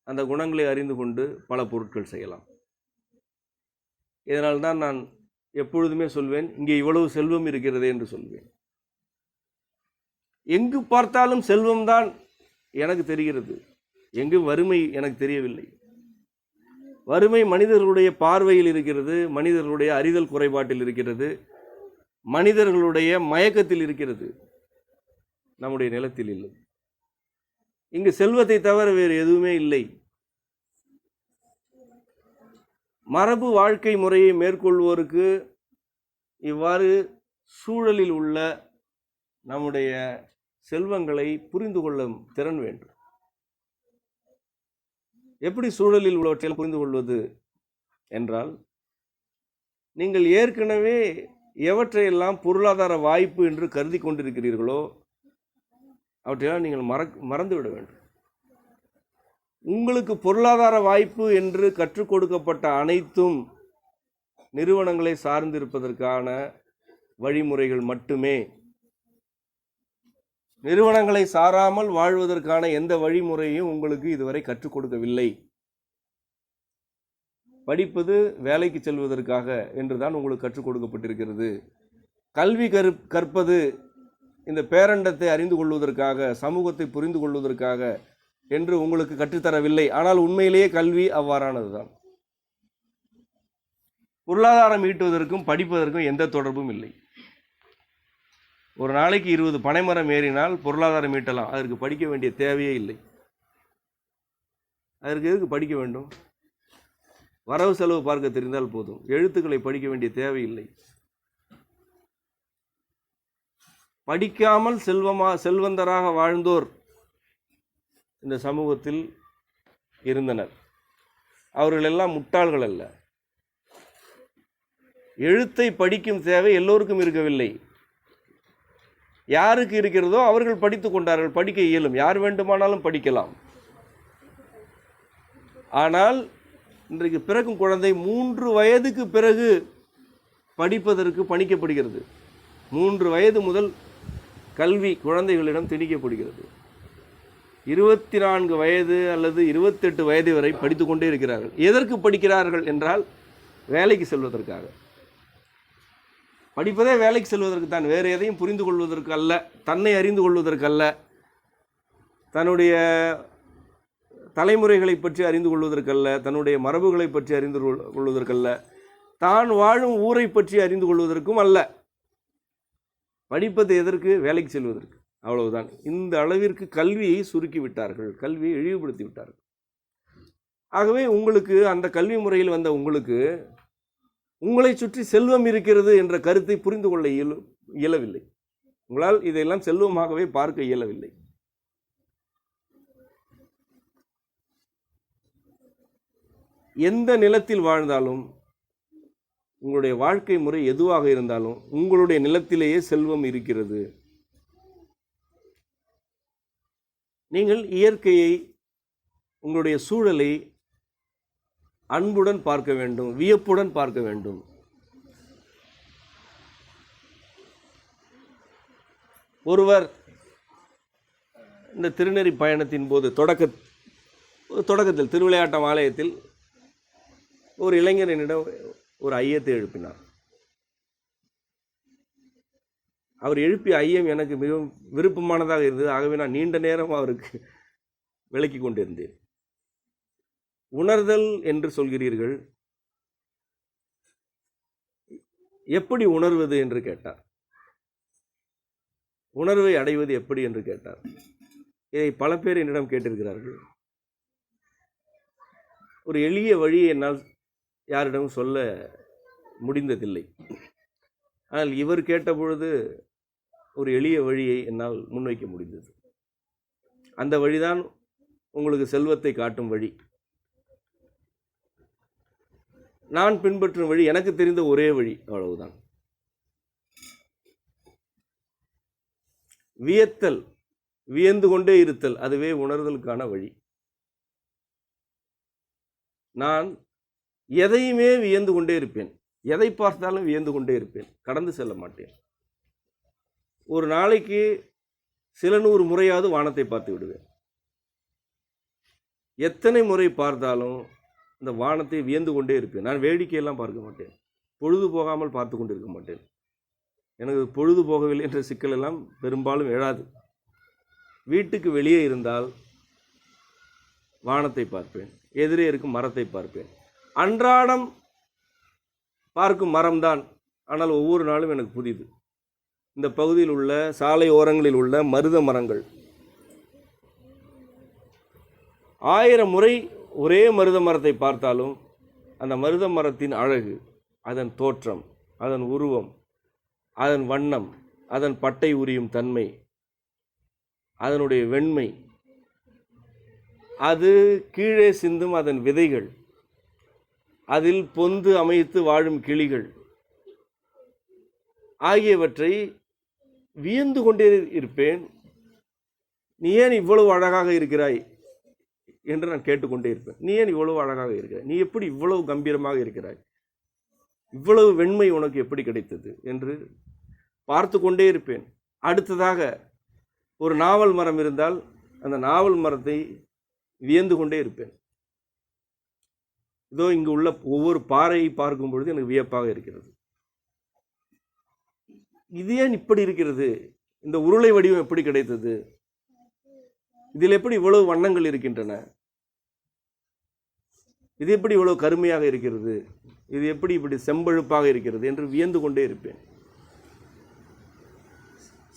அந்த குணங்களை அறிந்து கொண்டு பல பொருட்கள் செய்யலாம். இதனால்தான் நான் எப்பொழுதுமே சொல்வேன், இங்கே இவ்வளவு செல்வம் இருக்கிறதே என்று சொல்வேன். எங்கு பார்த்தாலும் செல்வம்தான் எனக்கு தெரிகிறது, எங்கு வறுமை எனக்கு தெரியவில்லை. வறுமை மனிதர்களுடைய பார்வையில் இருக்கிறது, மனிதர்களுடைய அறிதல் குறைபாட்டில் இருக்கிறது, மனிதர்களுடைய மயக்கத்தில் இருக்கிறது, நம்முடைய நிலத்தில் இல்லை. இங்கு செல்வத்தை தவிர வேறு எதுவுமே இல்லை. மரபு வாழ்க்கை முறையை மேற்கொள்வோருக்கு இவ்வாறு சூழலில் உள்ள நம்முடைய செல்வங்களை புரிந்து கொள்ளும் திறன் வேண்டும். எப்படி சூழலில் உள்ளவற்றை புரிந்து கொள்வது என்றால், நீங்கள் ஏற்கனவே எவற்றையெல்லாம் பொருளாதார வாய்ப்பு என்று கருதி கொண்டிருக்கிறீர்களோ அவற்றையெல்லாம் நீங்கள் மறந்துவிட வேண்டும். உங்களுக்கு பொருளாதார வாய்ப்பு என்று கற்றுக் கொடுக்கப்பட்ட அனைத்தும் நிறுவனங்களை சார்ந்திருப்பதற்கான வழிமுறைகள் மட்டுமே. நிறுவனங்களை சாராமல் வாழ்வதற்கான எந்த வழிமுறையும் உங்களுக்கு இதுவரை கற்றுக் கொடுக்கவில்லை. படிப்பது வேலைக்கு செல்வதற்காக என்றுதான் உங்களுக்கு கற்றுக் கொடுக்கப்பட்டிருக்கிறது. கல்வி கற்பது இந்த பேரண்டத்தை அறிந்து கொள்வதற்காக, சமூகத்தை புரிந்து கொள்வதற்காக என்று உங்களுக்கு கற்றுத்தரவில்லை. ஆனால் உண்மையிலேயே கல்வி அவ்வாறானதுதான். பொருளாதாரம் ஈட்டுவதற்கும் படிப்பதற்கும் எந்த தொடர்பும் இல்லை. ஒரு நாளைக்கு 20 பனைமரம் ஏறினால் பொருளாதாரம் ஈட்டலாம், அதற்கு படிக்க வேண்டிய தேவையே இல்லை. அதற்கு எதுக்கு படிக்க வேண்டும்? வரவு செலவு பார்க்க தெரிந்தால் போதும், எழுத்துக்களை படிக்க வேண்டிய தேவையில்லை. படிக்காமல் செல்வந்தராக வாழ்ந்தோர் இந்த சமூகத்தில் இருந்தனர். அவர்கள் எல்லாம் முட்டாள்கள் அல்ல. எழுத்தை படிக்கும் தேவை எல்லோருக்கும் இருக்கவில்லை. யாருக்கு இருக்கிறதோ அவர்கள் படித்து கொண்டார்கள். படிக்க இயலும், யார் வேண்டுமானாலும் படிக்கலாம். ஆனால் இன்றைக்கு பிறக்கும் குழந்தை 3 வயதுக்கு பிறகு படிப்பதற்கு பணிக்கப்படுகிறது. 3 வயது முதல் கல்வி குழந்தைகளிடம் திணிக்கப்படுகிறது. 24 வயது அல்லது 28 வயது வரை படித்து கொண்டே இருக்கிறார்கள். எதற்கு படிக்கிறார்கள் என்றால் வேலைக்கு செல்வதற்காக. படிப்பதே வேலைக்கு செல்வதற்கு தான், வேறு எதையும் புரிந்து கொள்வதற்கு அல்ல, தன்னை அறிந்து கொள்வதற்கு அல்ல, தன்னுடைய தலைமுறைகளை பற்றி அறிந்து கொள்வதற்கல்ல, தன்னுடைய மரபுகளை பற்றி அறிந்து கொள்வதற்கல்ல, தான் வாழும் ஊரை பற்றி அறிந்து கொள்வதற்கும் அல்ல. படிப்பது எதற்கு? வேலைக்கு செல்வதற்கு. அவ்வளவுதான். இந்த அளவிற்கு கல்வியை சுருக்கி விட்டார்கள், கல்வியை இழிவுபடுத்தி விட்டார்கள். ஆகவே உங்களுக்கு அந்த கல்வி முறையில் வந்த உங்களுக்கு உங்களை சுற்றி செல்வம் இருக்கிறது என்ற கருத்தை புரிந்து கொள்ள இயலவில்லை. உங்களால் இதையெல்லாம் செல்வமாகவே பார்க்க இயலவில்லை. எந்த நிலத்தில் வாழ்ந்தாலும், உங்களுடைய வாழ்க்கை முறை எதுவாக இருந்தாலும், உங்களுடைய நிலத்திலேயே செல்வம் இருக்கிறது. நீங்கள் இயற்கையை, உங்களுடைய சூழலை அன்புடன் பார்க்க வேண்டும், வியப்புடன் பார்க்க வேண்டும். ஒருவர் இந்த திருநெறி பயணத்தின் போது தொடக்கத்தில் திருவிளையாட்டம் ஆலயத்தில் ஒரு இளைஞரிடம் ஒரு ஐயத்தை எழுப்பினார். அவர் எழுப்பிய ஐயம் எனக்கு மிகவும் விருப்பமானதாக இருந்தது. ஆகவே நான் நீண்ட நேரம் அவருக்கு விளக்கி கொண்டிருந்தேன். உணர்தல் என்று சொல்கிறீர்கள், எப்படி உணர்வது என்று கேட்டார். உணர்வை அடைவது எப்படி என்று கேட்டார். இதை பல பேர் என்னிடம் கேட்டிருக்கிறார்கள். ஒரு எளிய வழியை என்னால் யாரிடம் சொல்ல முடிந்ததில்லை. ஆனால் இவர் கேட்டபொழுது ஒரு எளிய வழியை என்னால் முன்வைக்க முடிந்தது. அந்த வழிதான் உங்களுக்கு செல்வத்தை காட்டும் வழி. நான் பின்பற்றும் வழி எனக்கு தெரிந்த ஒரே வழி, அவ்வளவுதான். வியத்தல், வியந்து கொண்டே இருத்தல், அதுவே உணர்தலுக்கான வழி. நான் எதையுமே வியந்து கொண்டே இருப்பேன், எதை பார்த்தாலும் வியந்து கொண்டே இருப்பேன், கடந்து செல்ல மாட்டேன். ஒரு நாளைக்கு சில 100 முறையாவது வானத்தை பார்த்து விடுவேன். எத்தனை முறை பார்த்தாலும் இந்த வானத்தை வியந்து கொண்டே இருப்பேன். நான் வேடிக்கையெல்லாம் பார்க்க மாட்டேன், பொழுது போகாமல் பார்த்து கொண்டு இருக்க மாட்டேன். எனக்கு பொழுது போகவில்லை என்ற சிக்கல் எல்லாம் பெரும்பாலும் எழாது. வீட்டுக்கு வெளியே இருந்தால் வானத்தை பார்ப்பேன், எதிரே இருக்கும் மரத்தை பார்ப்பேன். அன்றாடம் பார்க்கும் மரம்தான், ஆனால் ஒவ்வொரு நாளும் எனக்கு புதிது. இந்த பகுதியில் உள்ள சாலை ஓரங்களில் உள்ள மருத மரங்கள் 1000 முறை ஒரே மருத மரத்தை பார்த்தாலும் அந்த மருத மரத்தின் அழகு, அதன் தோற்றம், அதன் உருவம், அதன் வண்ணம், அதன் பட்டை உரியும் தன்மை, அதனுடைய வெண்மை, அது கீழே சிந்தும் அதன் விதைகள், அதில் பொந்து அமைத்து வாழும் கிளிகள் ஆகியவற்றை வியந்து கொண்டே இருப்பேன். நீ ஏன் இவ்வளவு அழகாக இருக்கிறாய் என்று நான் கேட்டுக்கொண்டே இருப்பேன். நீ ஏன் இவ்வளவு அழகாக இருக்கிறாய்? நீ எப்படி இவ்வளவு கம்பீரமாக இருக்கிறாய்? இவ்வளவு வெண்மை உனக்கு எப்படி கிடைத்தது என்று பார்த்து கொண்டே இருப்பேன். அடுத்ததாக ஒரு நாவல் மரம் இருந்தால் அந்த நாவல் மரத்தை வியந்து கொண்டே இருப்பேன். இதோ இங்கு உள்ள ஒவ்வொரு பாறையை பார்க்கும் பொழுது எனக்கு வியப்பாக இருக்கிறது. இது ஏன் இப்படி இருக்கிறது? இந்த உருளை வடிவம் எப்படி கிடைத்தது? இதில் எப்படி இவ்வளவு வண்ணங்கள் இருக்கின்றன? இது எப்படி இவ்வளவு கருமையாக இருக்கிறது? இது எப்படி இப்படி செம்பழுப்பாக இருக்கிறது என்று வியந்து கொண்டே இருப்பேன்.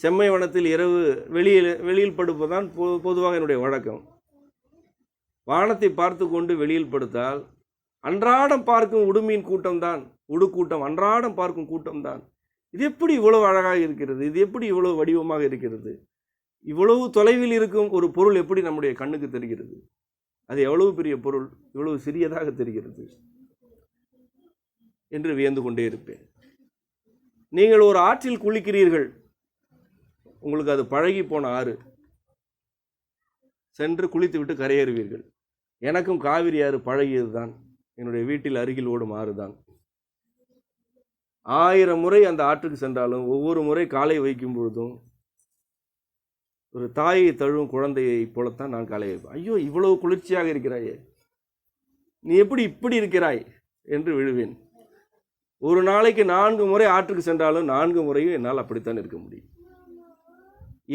செம்மை வனத்தில் இரவு வெளியில் படுப்பதுதான் பொதுவாக என்னுடைய வழக்கம். வானத்தை பார்த்து கொண்டு வெளியில் படுத்தால் அன்றாடம் பார்க்கும் உடுமீன் கூட்டம்தான், உடுக்கூட்டம் அன்றாடம் பார்க்கும் கூட்டம்தான். இது எப்படி இவ்வளவு அழகாக இருக்கிறது, இது எப்படி இவ்வளவு வடிவமாக இருக்கிறது, இவ்வளவு தொலைவில் இருக்கும் ஒரு பொருள் எப்படி நம்முடைய கண்ணுக்கு தெரிகிறது, அது எவ்வளவு பெரிய பொருள் இவ்வளவு சிறியதாக தெரிகிறது என்று வியந்து கொண்டே இருப்பேன். நீங்கள் ஒரு ஆற்றில் குளிக்கிறீர்கள், உங்களுக்கு அது பழகி போன ஆறு, சென்று குளித்து விட்டு கரையேறுவீர்கள். எனக்கும் காவிரி ஆறு பழகியது தான், என்னுடைய வீட்டில் அருகில் ஓடும் ஆறு தான். 1000 முறை அந்த ஆற்றுக்கு சென்றாலும் ஒவ்வொரு முறை காலை வைக்கும் பொழுதும் ஒரு தாயை தழுவும் குழந்தையை போலத்தான் நான் காலை வைப்பேன். ஐயோ, இவ்வளவு குளிர்ச்சியாக இருக்கிறாயே, நீ எப்படி இப்படி இருக்கிறாய் என்று விழுவேன். ஒரு நாளைக்கு 4 முறை ஆற்றுக்கு சென்றாலும் 4 முறையும் என்னால் அப்படித்தான் இருக்க முடியும்.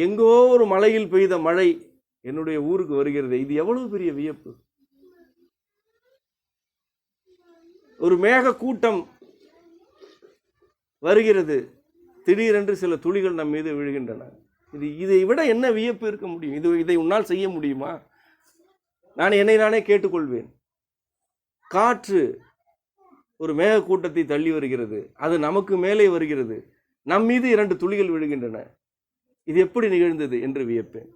எங்கோ ஒரு மலையில் பெய்த மழை என்னுடைய ஊருக்கு வருகிறது, இது எவ்வளவு பெரிய வியப்பு. ஒரு மேக கூட்டம் வருகிறது, திடீரென்று சில துளிகள் நம் மீது விழுகின்றன. இதை விட என்ன வியப்பு இருக்க முடியும்? இதை உன்னால் செய்ய முடியுமா? நான் என்னை நானே கேட்டுக்கொள்வேன். காற்று ஒரு மேக கூட்டத்தை தள்ளி வருகிறது, அது நமக்கு மேலே வருகிறது, நம் மீது 2 துளிகள் விழுகின்றன. இது எப்படி நிகழ்ந்தது என்று வியப்பேன்.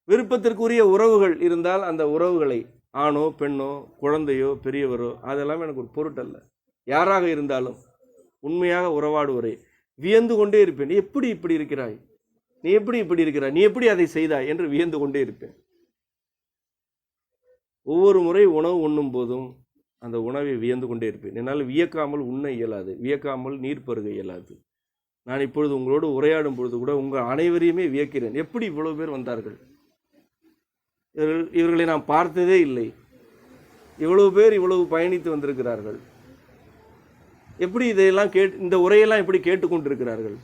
விருப்பத்திற்குரிய உறவுகள் இருந்தால் அந்த உறவுகளை, ஆணோ பெண்ணோ குழந்தையோ பெரியவரோ, அதெல்லாம் எனக்கு ஒரு பொருட்டல்ல. யாராக இருந்தாலும் உண்மையாக உறவாடுவரை வியந்து கொண்டே இருப்பேன். நீ எப்படி இப்படி இருக்கிறாய், நீ எப்படி இப்படி இருக்கிறாய், நீ எப்படி அதை செய்தாய் என்று வியந்து கொண்டே இருப்பேன். ஒவ்வொரு முறை உணவு உண்ணும் போதும் அந்த உணவை வியந்து கொண்டே இருப்பேன். என்னால் வியக்காமல் உண்ண இயலாது, வியக்காமல் நீர் பருக இயலாது. நான் இப்பொழுது உங்களோடு உரையாடும் பொழுது கூட உங்கள் அனைவரையுமே வியக்கிறேன். எப்படி இவ்வளவு பேர் வந்தார்கள், இவர்களை நாம் பார்த்ததே இல்லை, இவ்வளவு பேர் இவ்வளவு பயணித்து வந்திருக்கிறார்கள், எப்படி இதையெல்லாம் இந்த உரையெல்லாம் எப்படி கேட்டுக்கொண்டிருக்கிறார்கள்,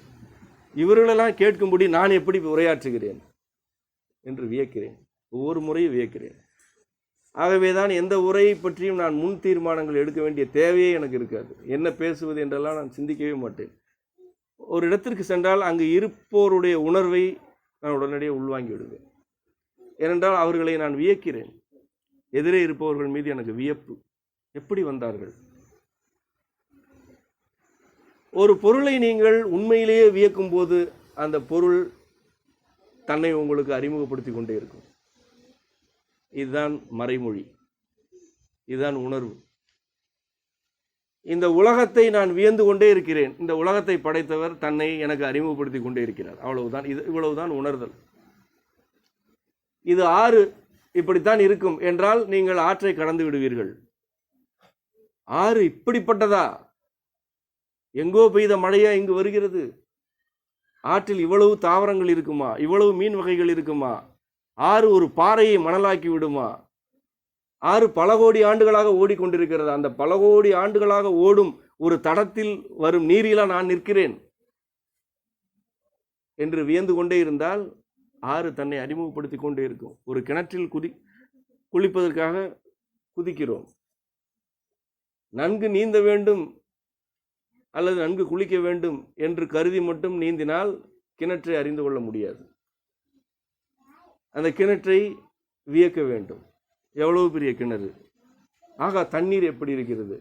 இவர்களெல்லாம் கேட்கும்படி நான் எப்படி உரையாற்றுகிறேன் என்று வியக்கிறேன். ஒவ்வொரு முறையும் வியக்கிறேன். ஆகவே தான் எந்த உரையை பற்றியும் நான் முன் தீர்மானங்கள் எடுக்க வேண்டிய தேவையே எனக்கு இருக்காது. என்ன பேசுவது என்றெல்லாம் நான் சிந்திக்கவே மாட்டேன். ஒரு இடத்திற்கு சென்றால் அங்கு இருப்போருடைய உணர்வை நான் உடனடியாக உள்வாங்கி விடுவேன். ஏனென்றால் அவர்களை நான் வியக்கிறேன். எதிரே இருப்பவர்கள் மீது எனக்கு வியப்பு. எப்படி வந்தார்கள்? ஒரு பொருளை நீங்கள் உண்மையிலேயே வியக்கும் போது அந்த பொருள் தன்னை உங்களுக்கு அறிமுகப்படுத்தி கொண்டே இருக்கும். இதுதான் மறைமொழி, இதுதான் உணர்வு. இந்த உலகத்தை நான் வியந்து கொண்டே இருக்கிறேன். இந்த உலகத்தை படைத்தவர் தன்னை எனக்கு அறிமுகப்படுத்தி கொண்டே இருக்கிறார். அவ்வளவுதான். இவ்வளவுதான் உணர்தல். இது ஆறு இப்படித்தான் இருக்கும் என்றால் நீங்கள் ஆற்றை கடந்து விடுவீர்கள். ஆறு இப்படிப்பட்டதா, எங்கோ பெய்த மழையா இங்கு வருகிறது, ஆற்றில் இவ்வளவு தாவரங்கள் இருக்குமா, இவ்வளவு மீன் வகைகள் இருக்குமா, ஆறு ஒரு பாறையை மணலாக்கி விடுமா, ஆறு பல கோடி ஆண்டுகளாக ஓடிக்கொண்டிருக்கிறது, அந்த பல கோடி ஆண்டுகளாக ஓடும் ஒரு தடத்தில் வரும் நீரிலா நான் நிற்கிறேன் என்று வியந்து கொண்டே இருந்தால் ஆறு தன்னை அறிமுகப்படுத்தி கொண்டே இருக்கும். ஒரு கிணற்றில் குளிப்பதற்காக குதிக்கிறோம். நன்கு நீந்த வேண்டும் அல்லது நன்கு குளிக்க வேண்டும் என்று கருதி மட்டும் நீந்தினால் கிணற்றை அறிந்து கொள்ள முடியாது. அந்த கிணற்றை வியக்க வேண்டும். எவ்வளவு பெரிய கிணறு, ஆகா தண்ணீர் எப்படி இருக்கிறது,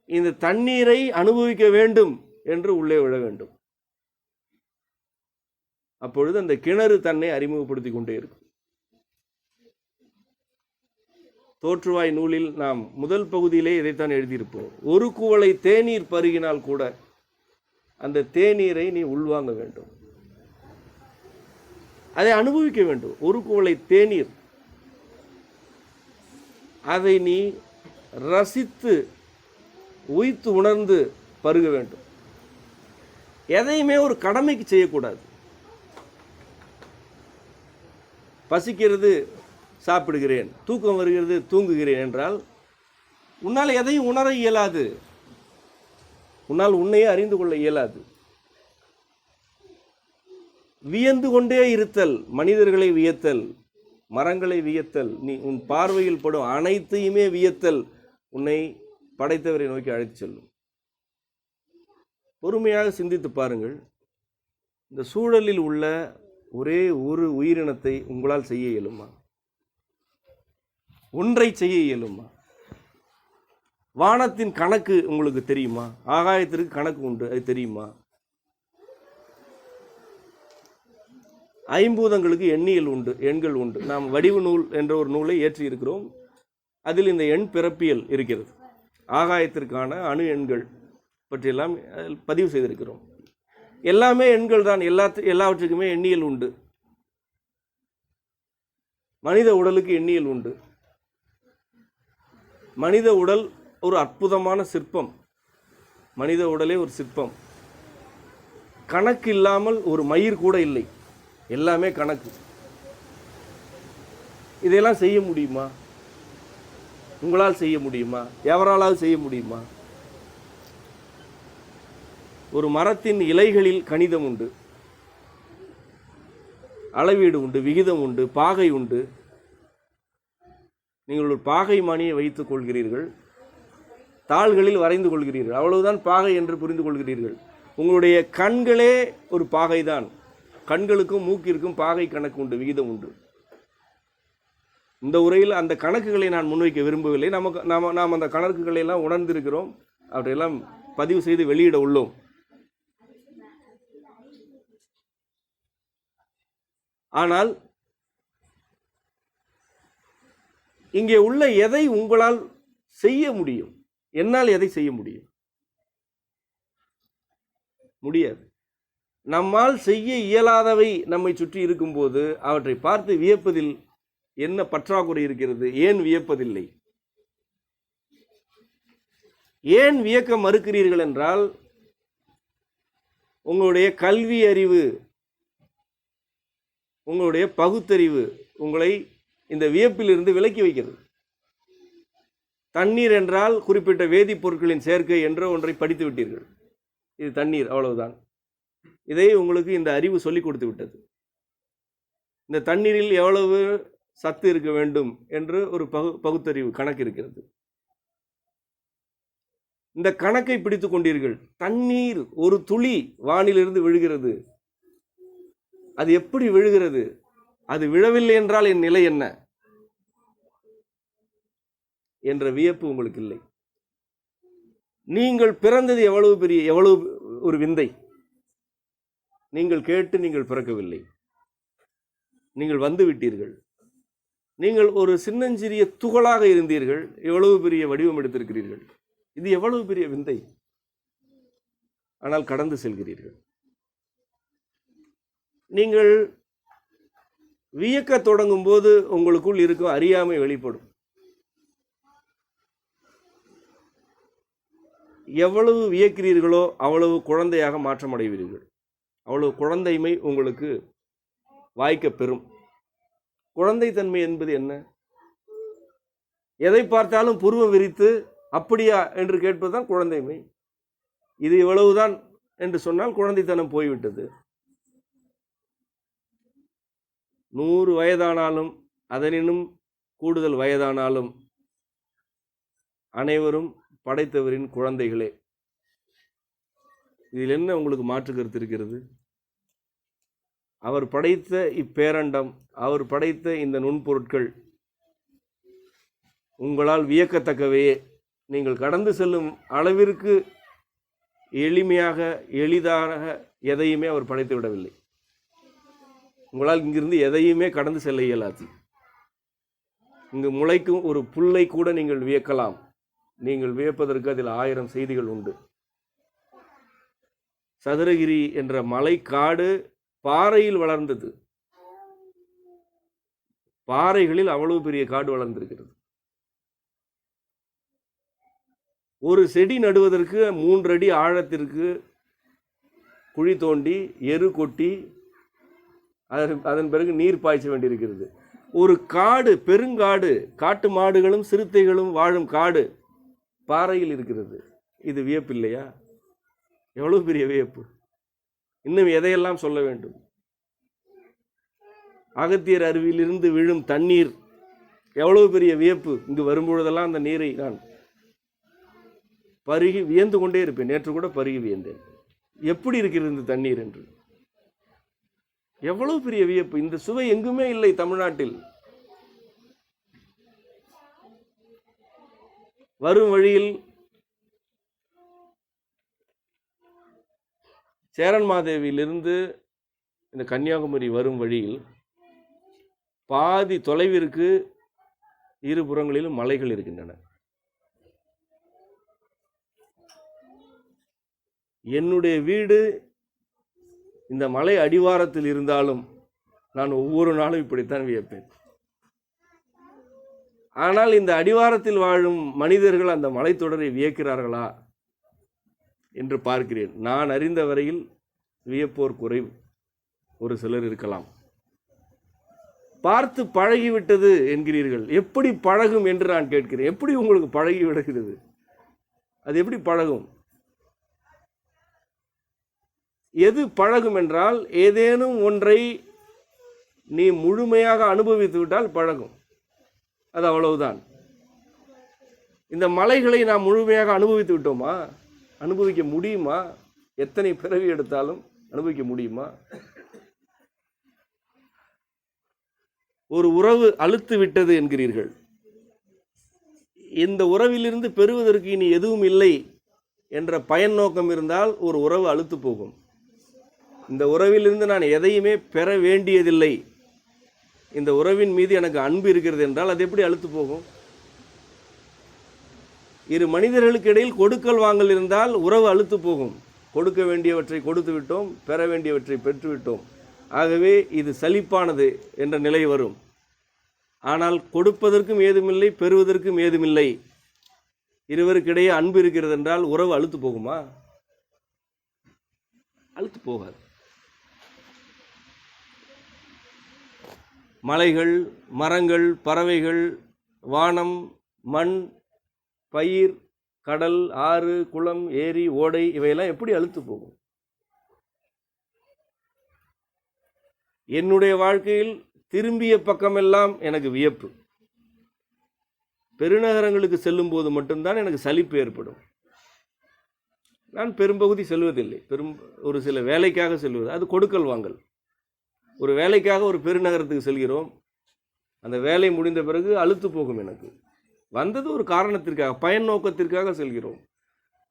இந்த தண்ணீரை அனுபவிக்க வேண்டும் என்று உள்ளே விழ வேண்டும். அப்பொழுது அந்த கிணறு தன்னை அறிமுகப்படுத்தி கொண்டே இருக்கும். தோற்றுவாய் நூலில் நாம் முதல் பகுதியிலே இதைத்தான் எழுதியிருப்போம். ஒரு குவளை தேநீர் பருகினால் கூட அந்த தேநீரை நீ உள்வாங்க வேண்டும், அதை அனுபவிக்க வேண்டும். ஒரு குவளை தேநீர், அதை நீ ரசித்து உய்த்து உணர்ந்து பருக வேண்டும். எதையுமே ஒரு கடமைக்கு செய்யக்கூடாது. பசிக்கிறது சாப்பிடுகிறேன், தூக்கம் வருகிறது தூங்குகிறேன் என்றால் உன்னால் எதையும் உணர இயலாது, உன்னால் உன்னையே அறிந்து கொள்ள இயலாது. வியந்து கொண்டே இருத்தல், மனிதர்களை வியத்தல், மரங்களை வியத்தல், நீ உன் பார்வையில் படும் அனைத்தையுமே வியத்தல் உன்னை படைத்தவரை நோக்கி அழைத்து செல்லும். பொறுமையாக சிந்தித்து பாருங்கள். இந்த சூழலில் உள்ள ஒரே ஒரு உயிரினத்தை உங்களால் செய்ய இயலுமா? ஒன்றை செய்ய இயலுமா? வானத்தின் கணக்கு உங்களுக்கு தெரியுமா? ஆகாயத்திற்கு கணக்கு உண்டு, அது தெரியுமா? ஐம்பூதங்களுக்கு எண்ணியல் உண்டு, எண்கள் உண்டு. நாம் வடிவு நூல் என்ற ஒரு நூலை ஏற்றி இருக்கிறோம். அதில் இந்த எண் பிறப்பியல் இருக்கிறது. ஆகாயத்திற்கான அணு எண்கள் பற்றியெல்லாம் பதிவு செய்திருக்கிறோம். எல்லாமே எண்கள் தான். எல்லாவற்றுக்குமே எண்ணியல் உண்டு. மனித உடலுக்கு எண்ணியல் உண்டு. மனித உடல் ஒரு அற்புதமான சிற்பம். மனித உடலே ஒரு சிற்பம். கணக்கு இல்லாமல் ஒரு மயிர் கூட இல்லை. எல்லாமே கணக்கு. இதையெல்லாம் செய்ய முடியுமா? உங்களால் செய்ய முடியுமா? எவராலாவது செய்ய முடியுமா? ஒரு மரத்தின் இலைகளில் கணிதம் உண்டு, அளவீடு உண்டு, விகிதம் உண்டு, பாகை உண்டு. நீங்கள் ஒரு பாகை மானியை வைத்துக் கொள்கிறீர்கள், தாள்களில் வரைந்து கொள்கிறீர்கள், அவ்வளவுதான் பாகை என்று புரிந்து கொள்கிறீர்கள். உங்களுடைய கண்களே ஒரு பாகை தான். கண்களுக்கும் மூக்கிற்கும் பாகை கணக்கு உண்டு, விகிதம் உண்டு. இந்த உரையில் அந்த கணக்குகளை நான் முன்வைக்க விரும்பவில்லை. நாம் அந்த கணக்குகளை எல்லாம் உணர்ந்திருக்கிறோம். அவற்றையெல்லாம் பதிவு செய்து வெளியிட உள்ளோம். ஆனால் இங்கே உள்ள எதை உங்களால் செய்ய முடியும்? என்னால் எதை செய்ய முடியும்? முடியாது. நம்மால் செய்ய இயலாதவை நம்மை சுற்றி இருக்கும்போது அவற்றை பார்த்து வியப்பதில் என்ன பற்றாக்குறை இருக்கிறது? ஏன் வியப்பதில்லை? ஏன் வியக்க மறுக்கிறீர்கள் என்றால், உங்களுடைய கல்வி அறிவு, உங்களுடைய பகுத்தறிவு உங்களை இந்த வியப்பிலிருந்து விலக்கி வைக்கிறது. தண்ணீர் என்றால் குறிப்பிட்ட வேதிப்பொருட்களின் சேர்க்கை என்ற ஒன்றை படித்து விட்டீர்கள். இது தண்ணீர், அவ்வளவுதான். இதை உங்களுக்கு இந்த அறிவு சொல்லிக் கொடுத்து விட்டது. இந்த தண்ணீரில் எவ்வளவு சத்து இருக்க வேண்டும் என்று ஒரு பகுத்தறிவு கணக்கு இருக்கிறது. இந்த கணக்கை பிடித்துக் கொண்டீர்கள். தண்ணீர் ஒரு துளி வானிலிருந்து விழுகிறது. அது எப்படி விழுகிறது? அது விழவில்லை என்றால் என் நிலை என்ன என்ற வியப்பு உங்களுக்கு இல்லை. நீங்கள் பிறந்தது எவ்வளவு ஒரு விந்தை. நீங்கள் கேட்டு நீங்கள் பிறக்கவில்லை, நீங்கள் வந்து விட்டீர்கள். நீங்கள் ஒரு சின்னஞ்சிறிய துகளாக இருந்தீர்கள், எவ்வளவு பெரிய வடிவம் எடுத்திருக்கிறீர்கள். இது எவ்வளவு பெரிய விந்தை. ஆனால் கடந்து செல்கிறீர்கள். நீங்கள் வியக்க தொடங்கும் போது உங்களுக்குள் இருக்கும் அறியாமை வெளிப்படும். எவ்வளவு வியக்கிறீர்களோ அவ்வளவு குழந்தையாக மாற்றமடைவீர்கள். அவ்வளவு குழந்தைமை உங்களுக்கு வாய்க்க பெறும். குழந்தைத்தன்மை என்பது என்ன? எதை பார்த்தாலும் புருவம் விரித்து அப்படியா என்று கேட்பதுதான் குழந்தைமை. இது இவ்வளவுதான் என்று சொன்னால் குழந்தைத்தனம் போய்விட்டது. 100 வயதானாலும் அதனினும் கூடுதல் வயதானாலும் அனைவரும் படைத்தவரின் குழந்தைகளே. இதில் என்ன உங்களுக்கு மாற்று கருத்து இருக்கிறது? அவர் படைத்த இப்பேரண்டம், அவர் படைத்த இந்த நுண்பொருட்கள் உங்களால் வியக்கத்தக்கவையே. நீங்கள் கடந்து செல்லும் அளவிற்கு எளிமையாக எளிதாக எதையுமே அவர் படைத்து விடவில்லை. உங்களால் இங்கிருந்து எதையுமே கடந்து செல்ல இயலாது. இங்கு முளைக்கும் ஒரு புல்லை கூட நீங்கள் வியக்கலாம். நீங்கள் வியப்பதற்கு அதில் 1000 செய்திகள் உண்டு. சதுரகிரி என்ற மலைக்காடு பாறையில் வளர்ந்தது. பாறைகளில் அவ்வளவு பெரிய காடு வளர்ந்திருக்கிறது. ஒரு செடி நடுவதற்கு 3 அடி ஆழத்திற்கு குழி தோண்டி எரு கொட்டி அதன் பிறகு நீர் பாய்ச்ச வேண்டியிருக்கிறது. ஒரு காடு, பெருங்காடு, காட்டு மாடுகளும் சிறுத்தைகளும் வாழும் காடு பாறையில் இருக்கிறது. இது வியப்பு இல்லையா? எவ்வளவு பெரிய வியப்பு! இன்னும் எதையெல்லாம் சொல்ல வேண்டும்? அகத்தியர் அருவியிலிருந்து விழும் தண்ணீர் எவ்வளவு பெரிய வியப்பு! இங்கு வரும்பொழுதெல்லாம் அந்த நீரை நான் பருகி வியந்து கொண்டே இருப்பேன். நேற்று கூட பருகி வியந்தேன். எப்படி இருக்கிறது இந்த தண்ணீர் என்று. எவ்வளவு பெரிய வியப்பு! இந்த சுவை எங்குமே இல்லை தமிழ்நாட்டில். வரும் வழியில் சேரன்மாதேவியிலிருந்து இந்த கன்னியாகுமரி வரும் வழியில் பாதி தொலைவிற்கு இருபுறங்களிலும் மலைகள் இருக்கின்றன. என்னுடைய வீடு இந்த மலை அடிவாரத்தில் இருந்தாலும் நான் ஒவ்வொரு நாளும் இப்படித்தான் வியப்பேன். ஆனால் இந்த அடிவாரத்தில் வாழும் மனிதர்கள் அந்த மலைத்தொடரை வியக்கிறார்களா என்று பார்க்கிறேன். நான் அறிந்த வரையில் வியப்போர் குறைவு, ஒரு சிலர் இருக்கலாம். பார்த்து பழகிவிட்டது என்கிறீர்கள். எப்படி பழகும் என்று நான் கேட்கிறேன். எப்படி உங்களுக்கு பழகி விடுகிறது? அது எப்படி பழகும்? எது பழகும் என்றால், ஏதேனும் ஒன்றை நீ முழுமையாக அனுபவித்து விட்டால் பழகும். அது அவ்வளவுதான். இந்த மலைகளை நாம் முழுமையாக அனுபவித்து விட்டோமா? அனுபவிக்க முடியுமா? எத்தனை பிறவி எடுத்தாலும் அனுபவிக்க முடியுமா? ஒரு உறவு அழுத்து விட்டது என்கிறீர்கள். இந்த உறவிலிருந்து பெறுவதற்கு இனி எதுவும் இல்லை என்ற பயன் நோக்கம் இருந்தால் ஒரு உறவு அழுத்து போகும். இந்த உறவிலிருந்து நான் எதையுமே பெற வேண்டியதில்லை, இந்த உறவின் மீது எனக்கு அன்பு இருக்கிறது என்றால் அது எப்படி அழுத்து போகும்? இரு மனிதர்களுக்கு இடையில் கொடுக்கல் வாங்கல் இருந்தால் உறவு அழுத்து போகும். கொடுக்க வேண்டியவற்றை கொடுத்து விட்டோம், பெற வேண்டியவற்றை பெற்றுவிட்டோம், ஆகவே இது சலிப்பானது என்ற நிலை வரும். ஆனால் கொடுப்பதற்கும் ஏதுமில்லை, பெறுவதற்கும் ஏதுமில்லை, இருவருக்கிடையே அன்பு இருக்கிறது என்றால் உறவு அழுத்து போகுமா? அழுத்து போகாது. மலைகள், மரங்கள், பறவைகள், வானம், மண், பயிர், கடல், ஆறு, குளம், ஏரி, ஓடை, இவையெல்லாம் எப்படி அழுத்து போகும்? என்னுடைய வாழ்க்கையில் திரும்பிய பக்கமெல்லாம் எனக்கு வியப்பு. பெருநகரங்களுக்கு செல்லும் போது மட்டும்தான் எனக்கு சலிப்பு ஏற்படும். நான் பெரும்பகுதி செல்வதில்லை, ஒரு சில வேலைக்காக செல்வது, அது கொடுக்கல் வாங்கல். ஒரு வேலைக்காக ஒரு பெருநகரத்துக்கு செல்கிறோம், அந்த வேலை முடிந்த பிறகு அலுத்து போகும். எனக்கு வந்தது ஒரு காரணத்திற்காக, பயன் நோக்கத்திற்காக செல்கிறோம்.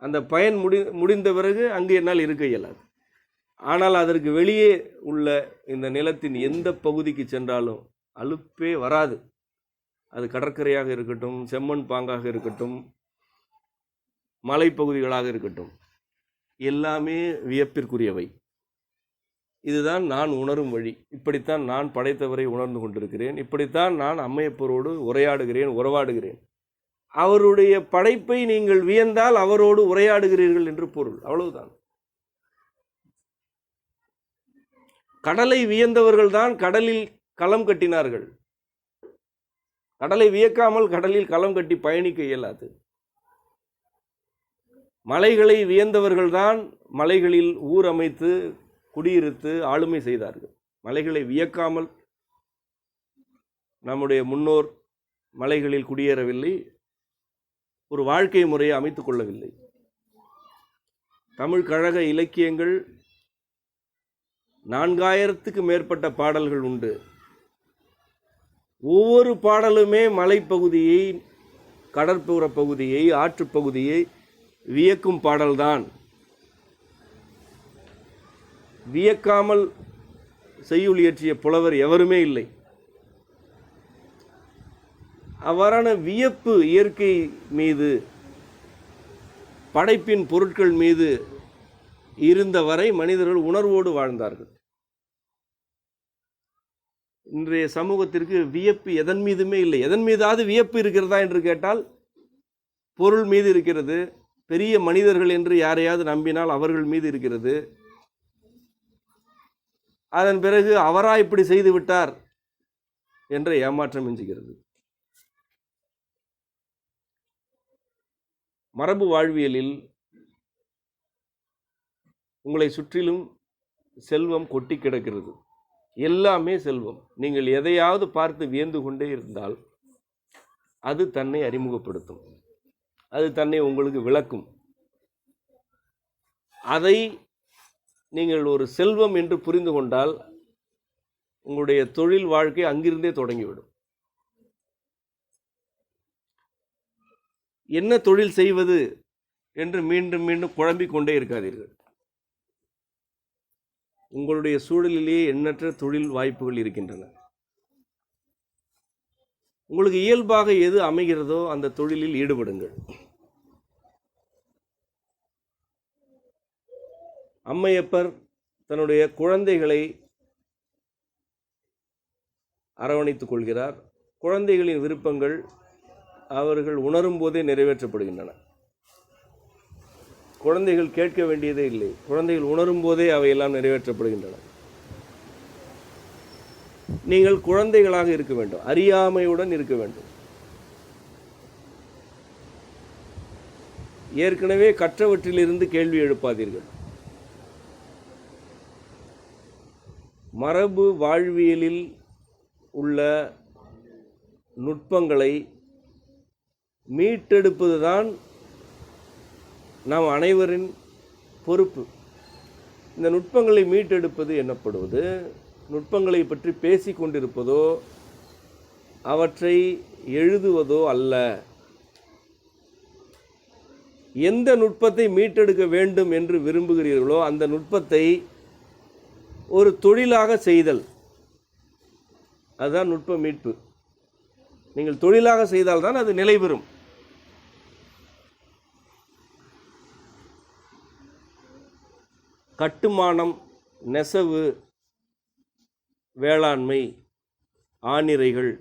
அந்த பயன் முடிந்த பிறகு அங்கு என்னால் இருக்க இயலாது. ஆனால் அதற்கு வெளியே உள்ள இந்த நிலத்தின் எந்த பகுதிக்கு சென்றாலும் அலுப்பே வராது. அது கடற்கரையாக இருக்கட்டும், செம்மண் பாங்காக இருக்கட்டும், மலைப்பகுதிகளாக இருக்கட்டும், எல்லாமே வியப்பிற்குரியவை. இதுதான் நான் உணரும் வழி. இப்படித்தான் நான் படைத்தவரை உணர்ந்து கொண்டிருக்கிறேன். இப்படித்தான் நான் அம்மையப்பரோடு உரையாடுகிறேன், உறவாடுகிறேன். அவருடைய படைப்பை நீங்கள் வியந்தால் அவரோடு உரையாடுகிறீர்கள் என்று பொருள், அவ்வளவுதான். கடலை வியந்தவர்கள் தான் கடலில் களம் கட்டினார்கள். கடலை வியக்காமல் கடலில் களம் கட்டி பயணிக்க இயலாது. மலைகளை வியந்தவர்கள் தான் மலைகளில் ஊர் அமைத்து குடியிருத்து ஆளுமை செய்தார்கள். மலைகளை வியக்காமல் நம்முடைய முன்னோர் மலைகளில் குடியேறவில்லை, ஒரு வாழ்க்கை முறையை அமைத்துக் கொள்ளவில்லை. தமிழ் கழக இலக்கியங்கள் 4000க்கு மேற்பட்ட பாடல்கள் உண்டு. ஒவ்வொரு பாடலுமே மலைப்பகுதியை, கடற்புற பகுதியை, ஆற்றுப்பகுதியை வியக்கும் பாடல்தான். வியக்காமல் செய்யுள் இயற்றிய புலவர் எவருமே இல்லை. அவ்வாறான வியப்பு இயற்கை மீது, படைப்பின் பொருட்கள் மீது இருந்தவரை மனிதர்கள் உணர்வோடு வாழ்ந்தார்கள். இன்றைய சமூகத்திற்கு வியப்பு எதன் மீதுமே இல்லை. எதன் மீதாவது வியப்பு இருக்கிறதா என்று கேட்டால் பொருள் மீது இருக்கிறது, பெரிய மனிதர்கள் என்று யாரையாவது நம்பினால் அவர்கள் மீது இருக்கிறது. அதன் பிறகு அவரா இப்படி செய்து விட்டார் என்ற ஏமாற்றம் மிஞ்சுகிறது. மரபு வாழ்வியலில் உங்களை சுற்றிலும் செல்வம் கொட்டி கிடக்கிறது. எல்லாமே செல்வம். நீங்கள் எதையாவது பார்த்து வியந்து கொண்டே இருந்தால் அது தன்னை அறிமுகப்படுத்தும், அது தன்னை உங்களுக்கு விளக்கும். அதை நீங்கள் ஒரு செல்வம் என்று புரிந்து கொண்டால் உங்களுடைய தொழில் வாழ்க்கை அங்கிருந்தே தொடங்கிவிடும். என்ன தொழில் செய்வது என்று மீண்டும் மீண்டும் குழம்பிக் கொண்டே இருக்காதீர்கள். உங்களுடைய சூழலிலேயே எண்ணற்ற தொழில் வாய்ப்புகள் இருக்கின்றன. உங்களுக்கு இயல்பாக எது அமைகிறதோ அந்த தொழிலில் ஈடுபடுங்கள். அம்மையப்பர் தன்னுடைய குழந்தைகளை அரவணைத்துக் கொள்கிறார். குழந்தைகளின் விருப்பங்கள் அவர்கள் உணரும் போதே நிறைவேற்றப்படுகின்றன. குழந்தைகள் கேட்க வேண்டியதே இல்லை, குழந்தைகள் உணரும் போதே அவையெல்லாம் நிறைவேற்றப்படுகின்றன. நீங்கள் குழந்தைகளாக இருக்க வேண்டும், அறியாமையுடன் இருக்க வேண்டும். ஏற்கனவே கற்றவற்றிலிருந்து கேள்வி எழுப்பாதீர்கள். மரபு வாழ்வியலில் உள்ள நுட்பங்களை மீட்டெடுப்பதுதான் நாம் அனைவரின் பொறுப்பு. இந்த நுட்பங்களை மீட்டெடுப்பது எனப்படுவது நுட்பங்களை பற்றி பேசி கொண்டிருப்பதோ அவற்றை எழுதுவதோ அல்ல. எந்த நுட்பத்தை மீட்டெடுக்க வேண்டும் என்று விரும்புகிறீர்களோ அந்த நுட்பத்தை ஒரு தொழிலாக செய்தல், அதுதான் நுட்ப மீட்பு. நீங்கள் தொழிலாக செய்தால்தான் அது நிலை பெறும். கட்டுமானம், நெசவு, வேளாண்மை, ஆணிரைகள்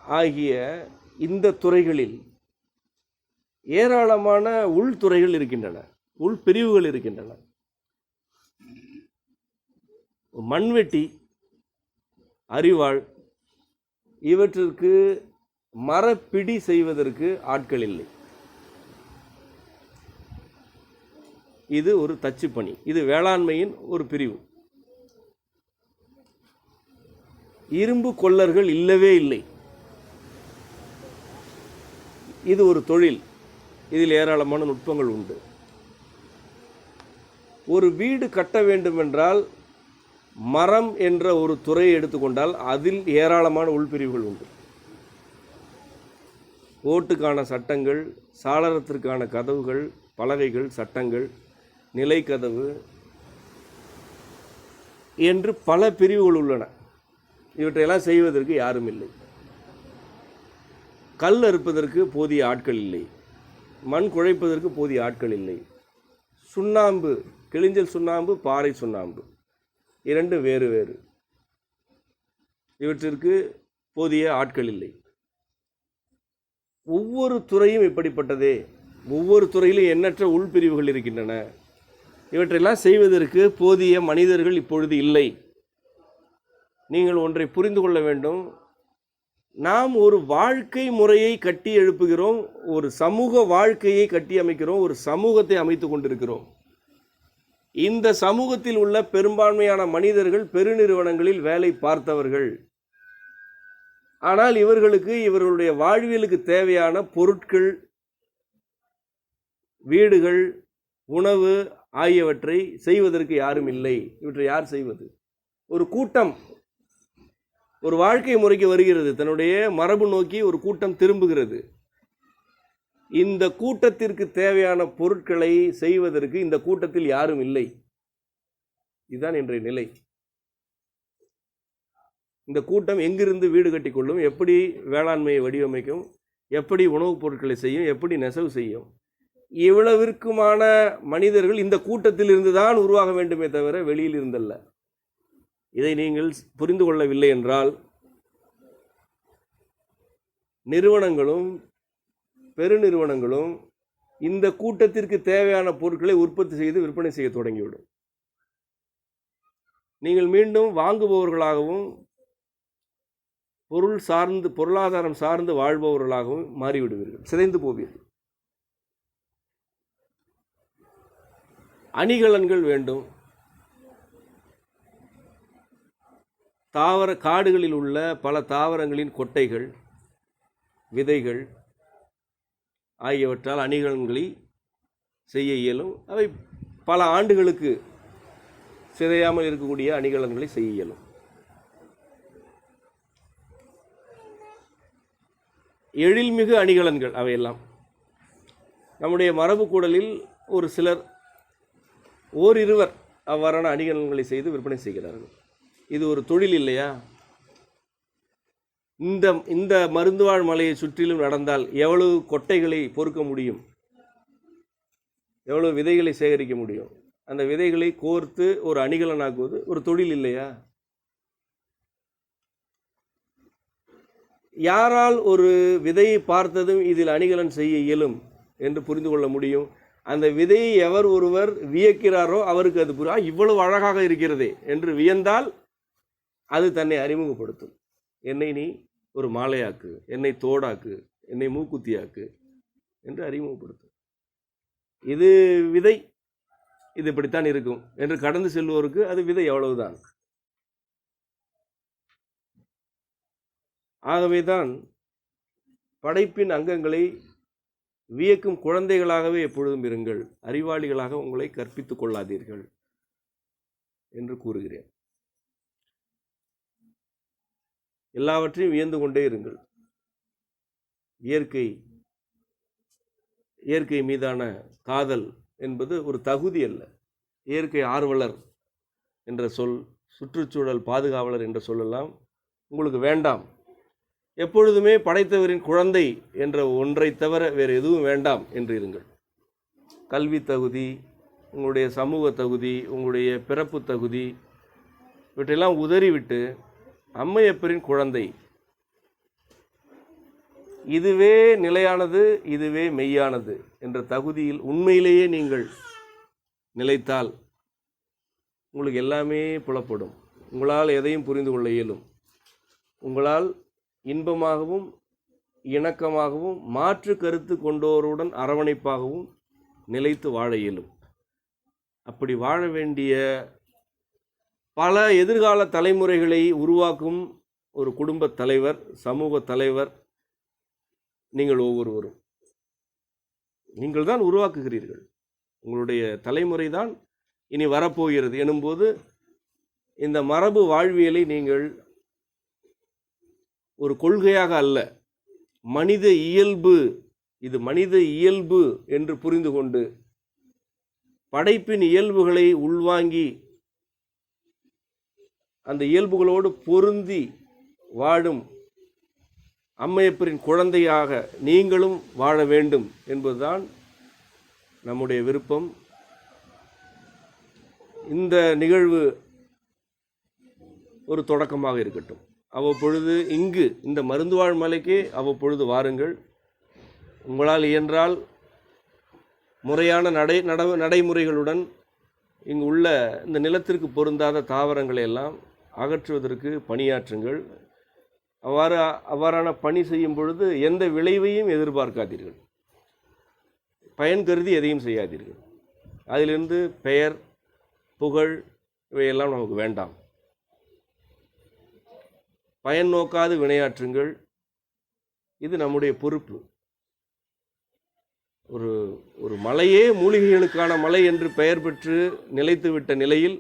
ஆகிய இந்த துறைகளில் ஏராளமான உள்துறைகள் இருக்கின்றன, உள்பிரிவுகள் இருக்கின்றன. மண்வெட்டி, அரிவாள் இவற்றிற்கு மரப்பிடி செய்வதற்கு ஆட்கள் இல்லை. இது ஒரு தச்சு பணி, இது வேளாண்மையின் ஒரு பிரிவு. இரும்பு கொல்லர்கள் இல்லவே இல்லை. இது ஒரு தொழில், இதில் ஏராளமான நுட்பங்கள் உண்டு. ஒரு வீடு கட்ட வேண்டுமென்றால் மரம் என்ற ஒரு துறையை எடுத்துக்கொண்டால் அதில் ஏராளமான உள்பிரிவுகள் உண்டு. ஓட்டுக்கான சட்டங்கள், சாளரத்திற்கான கதவுகள், பலகைகள், சட்டங்கள், நிலைக்கதவு என்று பல பிரிவுகள் உள்ளன. இவற்றையெல்லாம் செய்வதற்கு யாரும் இல்லை. கல் அறுப்பதற்கு போதிய ஆட்கள் இல்லை, மண் குழைப்பதற்கு போதிய ஆட்கள் இல்லை. சுண்ணாம்பு, கிளிஞ்சல் சுண்ணாம்பு, பாறை சுண்ணாம்பு இரண்டு வேறு வேறு. இவற்றிற்கு போதிய ஆட்கள் இல்லை. ஒவ்வொரு துறையும் இப்படிப்பட்டதே. ஒவ்வொரு துறையிலும் எண்ணற்ற உள்பிரிவுகள் இருக்கின்றன. இவற்றையெல்லாம் செய்வதற்கு போதிய மனிதர்கள் இப்பொழுது இல்லை. நீங்கள் ஒன்றை புரிந்து கொள்ள வேண்டும். நாம் ஒரு வாழ்க்கை முறையை கட்டி எழுப்புகிறோம், ஒரு சமூக வாழ்க்கையை கட்டி அமைக்கிறோம், ஒரு சமூகத்தை அமைத்து கொண்டிருக்கிறோம். இந்த சமூகத்தில் உள்ள பெரும்பான்மையான மனிதர்கள் பெருநிறுவனங்களில் வேலை பார்த்தவர்கள். ஆனால் இவர்களுக்கு இவர்களுடைய வாழ்வியலுக்கு தேவையான பொருட்கள், வீடுகள், உணவு ஆகியவற்றை செய்வதற்கு யாரும் இல்லை. இவற்றை யார் செய்வது? ஒரு கூட்டம் ஒரு வாழ்க்கை முறைக்கு வருகிறது, தன்னுடைய மரபு நோக்கி ஒரு கூட்டம் திரும்புகிறது. இந்த கூட்டத்திற்கு தேவையான பொருட்களை செய்வதற்கு இந்த கூட்டத்தில் யாரும் இல்லை. இதுதான் இன்றைய நிலை. இந்த கூட்டம் எங்கிருந்து வீடு கட்டிக்கொள்ளும், எப்படி வேளாண்மையை வடிவமைக்கும், எப்படி உணவுப் பொருட்களை செய்யும், எப்படி நெசவு செய்யும்? இவ்வளவிற்குமான மனிதர்கள் இந்த கூட்டத்தில் இருந்து தான் உருவாக வேண்டுமே தவிர வெளியில் இருந்தல்ல. இதை நீங்கள் புரிந்து கொள்ளவில்லை என்றால் நிறுவனங்களும் பெருநிறுவனங்களும் இந்த கூட்டத்திற்கு தேவையான பொருட்களை உற்பத்தி செய்து விற்பனை செய்ய தொடங்கிவிடும். நீங்கள் மீண்டும் வாங்குபவர்களாகவும் பொருளாதாரம் சார்ந்து வாழ்பவர்களாகவும் மாறிவிடுவீர்கள், சிதைந்து போவீர்கள். அணிகலன்கள் வேண்டும். காடுகளில் உள்ள பல தாவரங்களின் கொட்டைகள், விதைகள் ஆகியவற்றால் அணிகலன்களை செய்ய இயலும். அவை பல ஆண்டுகளுக்கு சிதையாமல் இருக்கக்கூடிய அணிகலன்களை செய்ய இயலும். எழில்மிகு அணிகலன்கள் அவையெல்லாம் நம்முடைய மரபு கூடலில் ஒரு சிலர் ஓரிருவர் அவ்வாறான அணிகலன்களை செய்து விற்பனை செய்கிறார்கள். இது ஒரு தொழில் இல்லையா? இந்த மருந்துவாழ் மலையை சுற்றிலும் நடந்தால் எவ்வளவு கொட்டைகளை பொறுக்க முடியும், எவ்வளவு விதைகளை சேகரிக்க முடியும்? அந்த விதைகளை கோர்த்து ஒரு அணிகலனாக்குவது ஒரு தொழில் இல்லையா? யாரால் ஒரு விதையை பார்த்ததும் இதில் அணிகலன் செய்ய இயலும் என்று புரிந்து கொள்ள முடியும்? அந்த விதையை எவர் ஒருவர் வியக்கிறாரோ அவருக்கு அது இவ்வளவு அழகாக இருக்கிறதே என்று வியந்தால் அது தன்னை அறிமுகப்படுத்தும். என்னை நீ ஒரு மாலையாக்கு, என்னை தோடாக்கு, என்னை மூக்குத்தியாக்கு என்று அறிமுகப்படுத்தும். இது விதை, இது இப்படித்தான் இருக்கும் என்று கடந்து செல்வோருக்கு அது விதை, அவ்வளவுதான். ஆகவேதான் படைப்பின் அங்கங்களை வியக்கும் குழந்தைகளாகவே எப்பொழுதும் இருங்கள், அறிவாளிகளாக உங்களை கற்பித்துக் கொள்ளாதீர்கள் என்று கூறுகிறேன். எல்லாவற்றையும் வியந்து கொண்டே இருங்கள். இயற்கை மீதான காதல் என்பது ஒரு தகுதி அல்ல. இயற்கை ஆர்வலர் என்ற சொல், சுற்றுச்சூழல் பாதுகாவலர் என்ற சொல்லலாம் உங்களுக்கு வேண்டாம். எப்பொழுதுமே படைத்தவரின் குழந்தை என்ற ஒன்றை தவிர வேறு எதுவும் வேண்டாம் என்று இருங்கள். கல்வி தகுதி, உங்களுடைய சமூக தகுதி, உங்களுடைய பிறப்பு தகுதி இவற்றையெல்லாம் உதறிவிட்டு அம்மையப்பரின் குழந்தை, இதுவே நிலையானது, இதுவே மெய்யானது என்ற தகுதியில் உண்மையிலேயே நீங்கள் நிலைத்தால் உங்களுக்கு எல்லாமே புலப்படும். உங்களால் எதையும் புரிந்து கொள்ள இயலும். உங்களால் இன்பமாகவும் இணக்கமாகவும் மாற்று கருத்து கொண்டோருடன் அரவணைப்பாகவும் நிலைத்து வாழ இயலும். அப்படி வாழ வேண்டிய பல எதிர்கால தலைமுறைகளை உருவாக்கும் ஒரு குடும்ப தலைவர், சமூக தலைவர் நீங்கள் ஒவ்வொருவரும். நீங்கள் தான் உருவாக்குகிறீர்கள். உங்களுடைய தலைமுறை தான் இனி வரப்போகிறது எனும்போது இந்த மரபு வாழ்வியலை நீங்கள் ஒரு கொள்கையாக அல்ல, மனித இயல்பு, இது மனித இயல்பு என்று புரிந்து கொண்டு படைப்பின் இயல்புகளை உள்வாங்கி அந்த இயல்புகளோடு பொருந்தி வாழும் அம்மையப்பரின் குழந்தையாக நீங்களும் வாழ வேண்டும் என்பதுதான் நம்முடைய விருப்பம். இந்த நிகழ்வு ஒரு தொடக்கமாக இருக்கட்டும். அவ்வப்பொழுது இங்கு இந்த மருந்துவாழ் மலைக்கே அவ்வப்பொழுது வாருங்கள். உங்களால் இயன்றால் முறையான நடைமுறைகளுடன் இங்கு உள்ள இந்த நிலத்திற்கு பொருந்தாத தாவரங்களை எல்லாம் அகற்றுவதற்கு பணியாற்றுங்கள். அவ்வாறான பணி செய்யும் பொழுது எந்த விளைவையும் எதிர்பார்க்காதீர்கள். பயன் கருதி எதையும் செய்யாதீர்கள். அதிலிருந்து பெயர், புகழ் இவையெல்லாம் நமக்கு வேண்டாம். பயன் நோக்காது வினையாற்றுங்கள். இது நம்முடைய பொறுப்பு. ஒரு மலையே மூலிகைகளுக்கான மலை என்று பெயர் பெற்று நிலைத்துவிட்ட நிலையில்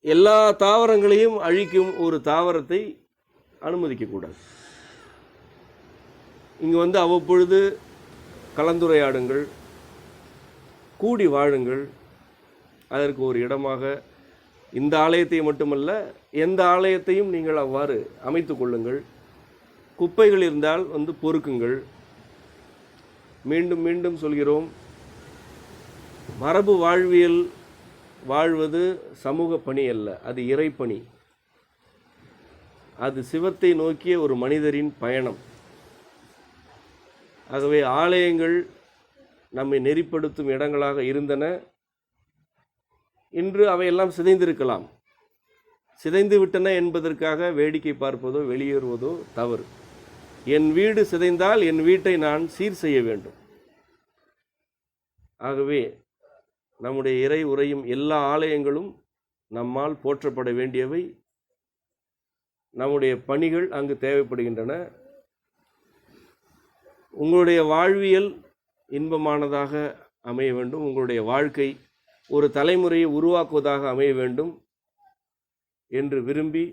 எல்லா தாவரங்களையும் அழிக்கும் ஒரு தாவரத்தை அனுமதிக்கக்கூடாது. இங்கு வந்து அவ்வப்பொழுது கலந்துரையாடுங்கள், கூடி வாழுங்கள். அதற்கு ஒரு இடமாக இந்த ஆலயத்தை மட்டுமல்ல, எந்த ஆலயத்தையும் நீங்கள் அவ்வாறு அமைத்து கொள்ளுங்கள். குப்பைகள் இருந்தால் வந்து பொறுக்குங்கள். மீண்டும் மீண்டும் சொல்கிறோம், மரபு வாழ்வியல் வாழ்வது சமூக பணி அல்ல, அது இறைப்பணி. அது சிவத்தை நோக்கிய ஒரு மனிதரின் பயணம். ஆகவே ஆலயங்கள் நம்மை நெறிப்படுத்தும் இடங்களாக இருந்தன. இன்று அவையெல்லாம் சிதைந்திருக்கலாம். சிதைந்து விட்டன என்பதற்காக வேடிக்கை பார்ப்பதோ வெளியேறுவதோ தவறு. என் வீடு சிதைந்தால் என் வீட்டை நான் சீர் செய்ய வேண்டும். ஆகவே நம்முடைய இறை உரையும் எல்லா ஆலயங்களும் நம்மால் போற்றப்பட வேண்டியவை. நம்முடைய பணிகள் அங்கு தேவைப்படுகின்றன. உங்களுடைய வாழ்வியல் இன்பமானதாக அமைய வேண்டும். உங்களுடைய வாழ்க்கை ஒரு தலைமுறையை உருவாக்குவதாக அமைய வேண்டும் என்று விரும்பி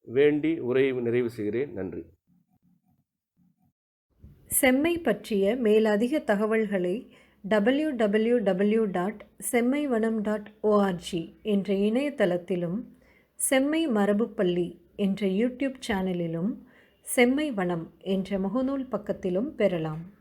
வேண்டி உரையை நிறைவு செய்கிறேன். நன்றி. செம்மை பற்றிய மேலதிக தகவல்களை www.semmaivanam.org என்ற இணையதளத்திலும், செம்மை மரபுப்பள்ளி என்ற யூடியூப் சேனலிலும், செம்மை வனம் என்ற முகநூல் பக்கத்திலும் பெறலாம்.